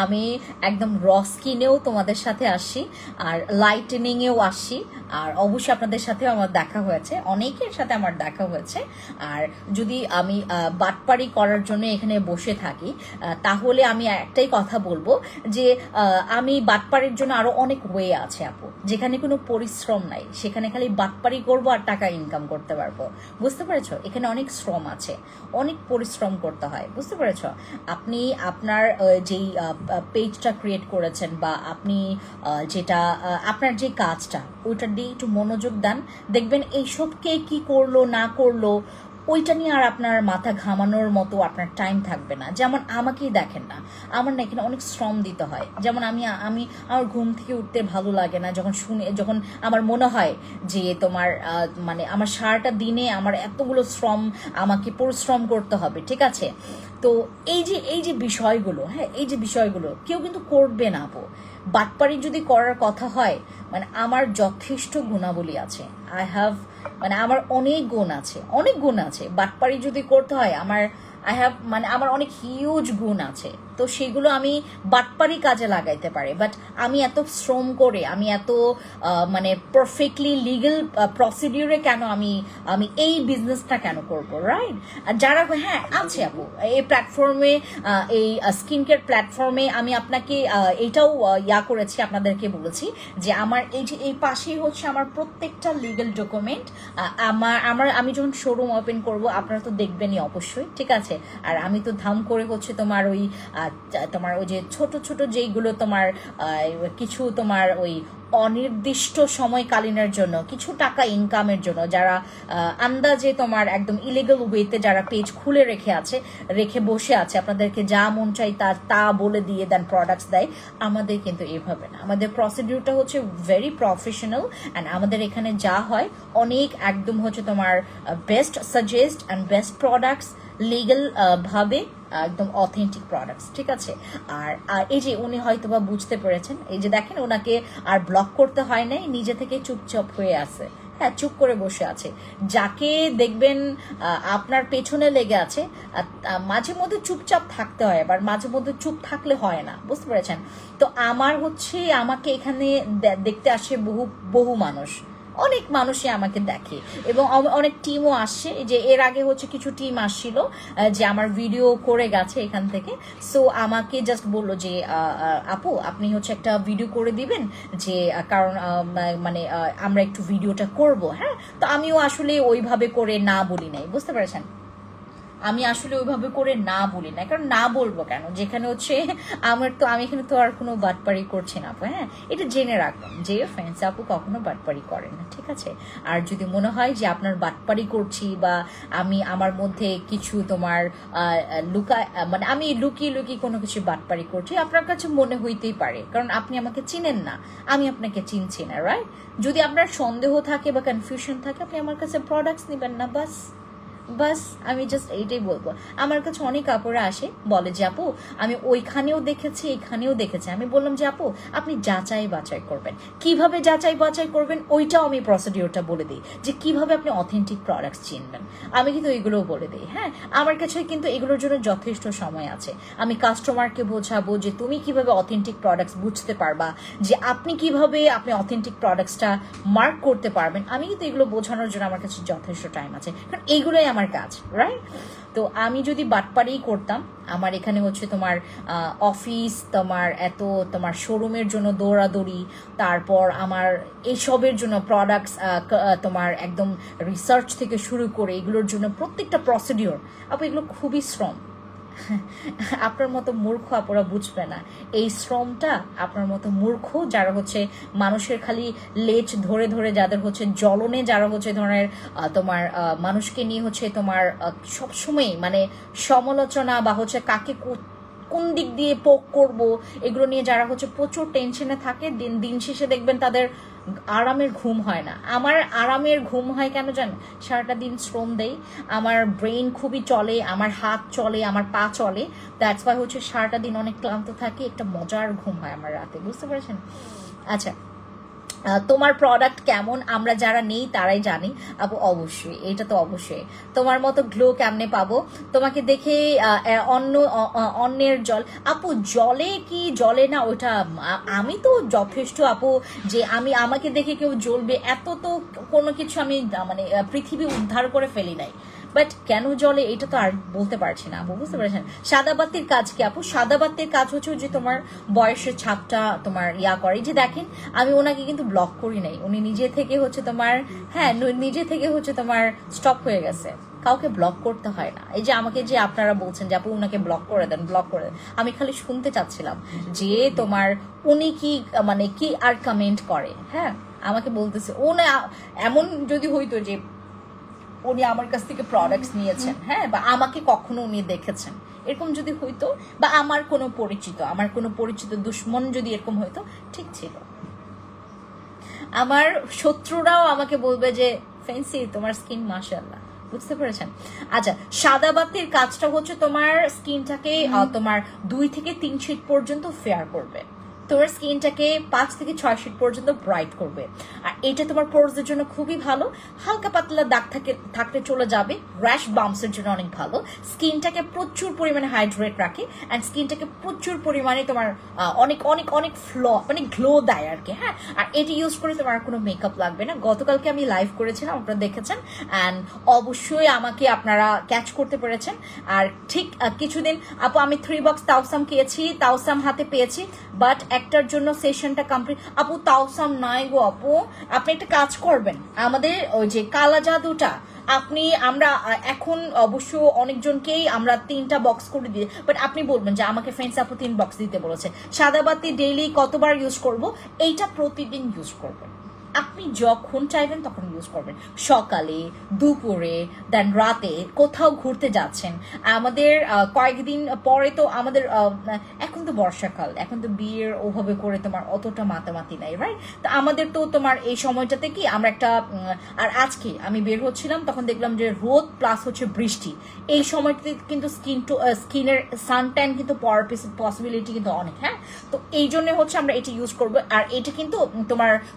আমি একদম র স্কিনেও তোমাদের সাথে আসি, আর লাইটেনিংয়েও আসি, আর অবশ্যই আপনাদের সাথেও আমার দেখা হয়েছে, অনেকের সাথে আমার দেখা হয়েছে। আর যদি আমি বাটপাড়ি করার জন্য এখানে বসে থাকি, তাহলে আমি একটাই কথা বলবো যে আমি বাটপাড়ির জন্য আরো অনেক ওয়ে আছে আপু, যেখানে কোনো পরিশ্রম নাই, সেখানে খালি বাটপাড়ি করবো আর টাকা ইনকাম করতে পারবো। বুঝতে পেরেছো? এখানে অনেক শ্রম আছে, অনেক পরিশ্রম করতে হয়। বুঝতে পেরেছো? আপনি আপনার যেই পেজটা ক্রিয়েট করেছেন বা আপনি যেটা আপনার যে কাজটা, ওইটার দিয়ে একটু মনোযোগ দেন, দেখবেন এইসব কে কি করলো না করলো ওইটা নিয়ে আর আপনার মাথা ঘামানোর মতো আপনার টাইম থাকবে না। যেমন আমাকেই দেখেন না, আমার না এখানে অনেক শ্রম দিতে হয়। যেমন আমি আমার ঘুম থেকে উঠতে ভালো লাগে না যখন আমার মনে হয় যে তোমার মানে আমার সারাটা দিনে আমার এতগুলো আমাকে পরিশ্রম করতে হবে, ঠিক আছে? তো এই যে বিষয়গুলো, হ্যাঁ, এই যে বিষয়গুলো কেউ কিন্তু করবে না আপু। বাটপাড়ি যদি করার কথা হয়, মানে আমার যথেষ্ট গুণাবলী আছে, মানে আমার অনেক গুণ আছে। বাটপাড়ি যদি করতে হয় আমার অনেক হিউজ গুণ আছে, তো সেগুলো আমি বাটপাড়ি কাজে লাগাইতে পারি। বাট আমি এত শ্রম করে, আমি এত মানে পারফেক্টলি লিগ্যাল প্রসিডিউরে কেন আমি এই বিজনেসটা কেন করবো, রাইট? যারা, হ্যাঁ আছে আপু এই প্ল্যাটফর্মে, এই স্কিন কেয়ার প্ল্যাটফর্মে আমি আপনাকে এইটাও করেছি, আপনাদেরকে বলেছি যে আমার এই পাশেই হচ্ছে আমার প্রত্যেকটা লিগ্যাল ডকুমেন্ট। আমি যখন শোরুম ওপেন করব আপনারা তো দেখবেনই অবশ্যই, ঠিক আছে? আর আমি তো ধাম করে হচ্ছে তোমার ওই যে ছোট ছোট যেইগুলো তোমার কিছু তোমার ওই অনির্দিষ্ট সময়কালীনের জন্য কিছু টাকা ইনকামের জন্য, যারা আন্দাজে তোমার একদম ইলিগাল ওয়েতে যারা পেজ খুলে রেখে বসে আছে, আপনাদেরকে যা মন চাই তা বলে দিয়ে দেন, প্রোডাক্টস দেয়। আমাদের কিন্তু এভাবে না, আমাদের প্রসিডিউরটা হচ্ছে ভেরি প্রফেশনাল। অ্যান্ড আমাদের এখানে যা হয় অনেক একদম হচ্ছে তোমার best suggest and best products, legal ভাবে একদম অথেন্টিক প্রোডাক্টস, ঠিক আছে? আর এই যে উনি হয়তো বা বুঝতে পেরেছেন, এই যে দেখেন ওনাকে আর ব্লক করতে হয় নাই, নিজে থেকে চুপচাপ হয়ে আছে, হ্যাঁ, চুপ করে বসে আছে। যাকে দেখবেন আপনার পেছনে লেগে আছে, মাঝে মধ্যে চুপচাপ থাকতে হয়, আবার মাঝে মধ্যে চুপ থাকলে হয় না, বুঝতে পেরেছেন? তো আমাকে এখানে দেখতে আসে বহু মানুষ, অনেক মানুষই আমাকে দেখে, এবং অনেক টিমও আসছে। যে এর আগে হচ্ছে কিছু টিম আসছিল যে আমার ভিডিও করে গেছে এখান থেকে, সো আমাকে জাস্ট বললো যে আপু আপনি হচ্ছে একটা ভিডিও করে দিবেন, যে কারণ মানে আমরা একটু ভিডিওটা করব, হ্যাঁ। তো আমিও আসলে ওইভাবে করে না বলি নাই, বুঝতে পেরেছেন? আমি আসলে ওইভাবে করে না বলি না, কারণ না বলবো কেন, যেখানে হচ্ছে আমি এখানে তো আর কোনো বাটপাড়ি করছি না আপু, হ্যাঁ, এটা জেনে রাখবেন যে ফ্রেন্ডস আপু কখনো বাটপাড়ি করেন না, ঠিক আছে? আর যদি মনে হয় যে আপনার বাটপাড়ি করছি বা আমার মধ্যে কিছু তোমার মানে আমি লুকিয়ে কোনো কিছু বাটপাড়ি করছি, আপনার কাছে মনে হইতেই পারে, কারণ আপনি আমাকে চিনেন না, আমি আপনাকে চিনছি না, রাইট? যদি আপনার সন্দেহ থাকে বা কনফিউশন থাকে, আপনি আমার কাছে প্রোডাক্টস নেবেন না, বাস আমি জাস্ট এইটাই বলবো। আমার কাছে অনেক আপুরা আসে, বলে যে আপু আমি ওইখানেও দেখেছি এখানেও দেখেছি। আমি বললাম যে আপু আপনি যাচাই বাছাই করবেন, কিভাবে যাচাই বাছাই করবেন ওইটাও আমি প্রসিডিওরটা বলে দিই, যে কিভাবে আপনি অথেন্টিক প্রোডাক্টস চিনবেন, আমি কিন্তু এগুলোও বলে দিই। হ্যাঁ, আমার কাছে কিন্তু এগুলোর জন্য যথেষ্ট সময় আছে। আমি কাস্টমারকে বোঝাবো যে তুমি কিভাবে অথেন্টিক প্রোডাক্টস বুঝতে পারবা, যে আপনি কিভাবে আপনি অথেন্টিক প্রোডাক্টসটা মার্ক করতে পারবেন। আমি কিন্তু এগুলো বোঝানোর জন্য আমার কাছে যথেষ্ট টাইম আছে, কারণ এইগুলোই আমার কাজ, রাইট? তো আমি যদি বাটপাড়ি করতাম, আমার এখানে হচ্ছে তোমার অফিস, তোমার শোরুমের জন্য দৌড়াদৌড়ি, তারপর আমার এইসবের জন্য প্রোডাক্টস তোমার একদম রিসার্চ থেকে শুরু করে এগুলোর জন্য প্রত্যেকটা প্রসিডিওর, আপু এগুলো খুবই শ্রম, আপনার মতো মূর্খ আপুরা বুঝবে না এই শ্রমটা। আপনার মতো মূর্খ যারা হচ্ছে মানুষের খালি লেজ ধরে ধরে, যাদের হচ্ছে জ্বলনে, যারা হচ্ছে ধরনের তোমার মানুষকে নিয়ে হচ্ছে তোমার সবসময় মানে সমালোচনা বা হচ্ছে কাকে কোন দিক দিয়ে পোক করব এগুলো নিয়ে যারা হচ্ছে প্রচুর টেনশনে থাকে, দিন শেষে দেখবেন তাদের আরামের ঘুম হয় না। আমার আরামের ঘুম হয় কেন জানেন? সারাটা দিন শ্রম দেই, আমার ব্রেন খুবই চলে, আমার হাত চলে, আমার পা চলে, দ্যাটস ওয়াই হচ্ছে সারাটা দিন অনেক ক্লান্ত থাকে, একটা মজার ঘুম হয় আমার রাতে, বুঝতে পারছেন? আচ্ছা, তোমার প্রোডাক্ট কেমন আমরা যারা নেই তারাই জানি আপু। অবশ্যই, এটা তো অবশ্যই। তোমার মতো গ্লো কেমনে পাবো? তোমাকে দেখে অন্যের জল আপু জলে কি জলে না, ওটা আমি তো যথেষ্ট আপু যে আমাকে দেখে কেউ জ্বলবে এত তো কোনো কিছু আমি মানে পৃথিবী উদ্ধার করে ফেলি নাই। বাট কেন জলে এটা তো আর বলতে পারছি না আপু, বুঝতে পারছেন? সাদা বাতির কাজ কি আপু? সাদা বাতির কাজ হচ্ছে যে তোমার বয়সের ছাপটা তোমার করে। যে দেখেন আমি ওনাকে কিন্তু ব্লক করি নাই, উনি নিজে থেকে হচ্ছে তোমার নিজে থেকে হচ্ছে তোমার স্টপ হয়ে গেছে। কাউকে ব্লক করতে হয় না। এই যে আমাকে যে আপনারা বলছেন যে আপু উনাকে ব্লক করে দেন, ব্লক করে দেন, আমি খালি শুনতে চাচ্ছিলাম যে তোমার উনি কি মানে কি আর কমেন্ট করে। আমাকে বলতেছে উনি এমন যদি হইতো যে উনি আমার কাছ থেকে প্রোডাক্টস নিয়েছেন, বা আমাকে কখনো উনি দেখেছেন, এরকম যদি হইতো, বা আমার কোনো পরিচিত দুশ্মন যদি এরকম হইতো, ঠিক ছিল। আমার শত্রুরাও আমাকে বলবে যে ফেন্সি তোমার স্কিন মাশাআল্লাহ, বুঝতে পেরেছেন? আচ্ছা, সাদা বাতির কাজটা হচ্ছে তোমার স্কিনটাকে তোমার 2 থেকে 3 শীট পর্যন্ত ফেয়ার করবে, তোমার স্কিনটাকে 5 থেকে 6 শীট পর্যন্ত ব্রাইট করবে। আর এটা তোমার পোরসের জন্য খুবই ভালো, হালকা পাতলা দাগ থাকতে চলে যাবে, র্যাশ বাম্পসের জন্য অনেক ভালো, স্কিনটাকে প্রচুর পরিমাণে হাইড্রেট রাখে, অ্যান্ড স্কিনটাকে প্রচুর পরিমাণে তোমার অনেক অনেক অনেক মানে গ্লো দেয় আর কি। আর এটি ইউজ করে তোমার কোনো মেকআপ লাগবে না। গতকালকে আমি লাইভ করেছিলাম, আপনারা দেখেছেন, অ্যান্ড অবশ্যই আমাকে আপনারা ক্যাচ করতে পেরেছেন। আর ঠিক কিছুদিন আপু আমি 3 বক্স তাওসাম খেয়েছি, তাওসাম হাতে পেয়েছি, বাট একটার জন্য সেশনটা কমপ্লিট। আপু তাওসাম নাই গো আপু, আপনি একটা কাজ করবেন, আমাদের ওই যে কালা জাদুটা আমরা এখন অবশ্য অনেকজনকেই আমরা 3টা বক্স করে দিই, বাট আপনি বলবেন যে আমাকে ফ্রেন্ডস আপু 3 বক্স দিতে বলেছে। সাদা বাতি ডেইলি কতবার ইউজ করব? এইটা প্রতিদিন ইউজ করবেন, আপনি যখন চাইবেন তখন ইউজ করবেন, সকালে, দুপুরে, দেন রাতে, কোথাও ঘুরতে যাচ্ছেন। আমাদের কয়েকদিন পরে তো আমাদের এখন তো বর্ষাকাল, এখন তো বিয়ের ওভাবে করে তোমার অতটা মাতামাতি নাই, রাইট? তো আমাদের তো তোমার এই সময়টাতে কি আমরা একটা আর আজকে আমি বের হচ্ছিলাম, তখন দেখলাম যে রোদ প্লাস হচ্ছে বৃষ্টি, এই সময়টাতে কিন্তু স্কিনের সানট্যান কিন্তু পড়ার পসিবিলিটি কিন্তু অনেক। তো এই জন্য হচ্ছে আমরা এটা ইউজ করবো। আর এটা কিন্তু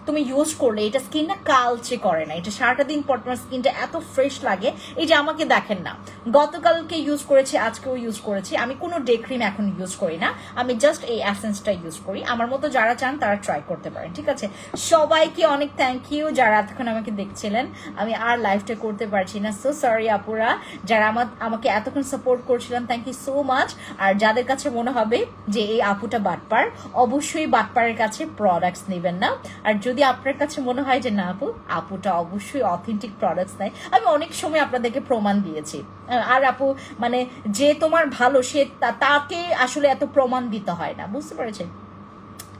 তুমি ইউজ করলে এটা স্কিন না কালচে করে না, এটা সারাটা দিন পর তোমার স্কিনটা এত ফ্রেশ লাগে। এই যে আমাকে দেখেন না, গতকালকে ইউজ করেছি, আজকেও ইউজ করেছি, আমি কোনো ডে ক্রিম এখন ইউজ করি না, আমি জাস্ট এই এসেন্সটা ইউজ করি। আমার মতো যারা চান তারা ট্রাই করতে পারেন, ঠিক আছে? সবাইকে অনেক থ্যাংক ইউ যারা এতক্ষণ আমাকে দেখছিলেন। আমি আর লাইভটা করতে পারছি না, সো সরি আপুরা, যারা আমাকে এতক্ষণ সাপোর্ট করছিলাম, থ্যাংক ইউ সো মাচ। আর যাদের কাছে মনে হবে যে এই আপুটা বাটপার, অবশ্যই বাটপারের কাছে প্রোডাক্টস নেবেন না। আর যদি আপনার কাছে মনে হয় যে না আপুটা অবশ্যই অথেন্টিক প্রোডাক্টস নেয়, আমি অনেক সময় আপনাদেরকে প্রমাণ দিয়েছি। আর আপু মানে যে তোমার ভালো সে তাকে আসলে এত প্রমাণ দিতে হয় না, বুঝতে পেরেছেন?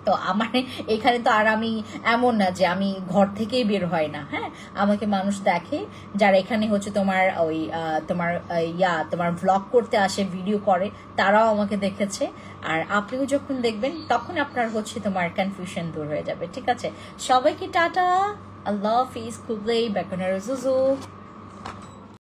তো আমার এখানে তো আর আমি এমন না যে আমি ঘর থেকেই বের হয় না, আমাকে মানুষ দেখে যারা এখানে হচ্ছে তোমার ওই তোমার ভ্লগ করতে আসে, ভিডিও করে, তারাও আমাকে দেখেছে। আর আপনিও যখন দেখবেন তখন আপনার হচ্ছে তোমার কনফিউশন দূর হয়ে যাবে, ঠিক আছে? সবাইকে টাটা, আল্লাহ হাফিজ, খুবলেই বেকনের জুজু।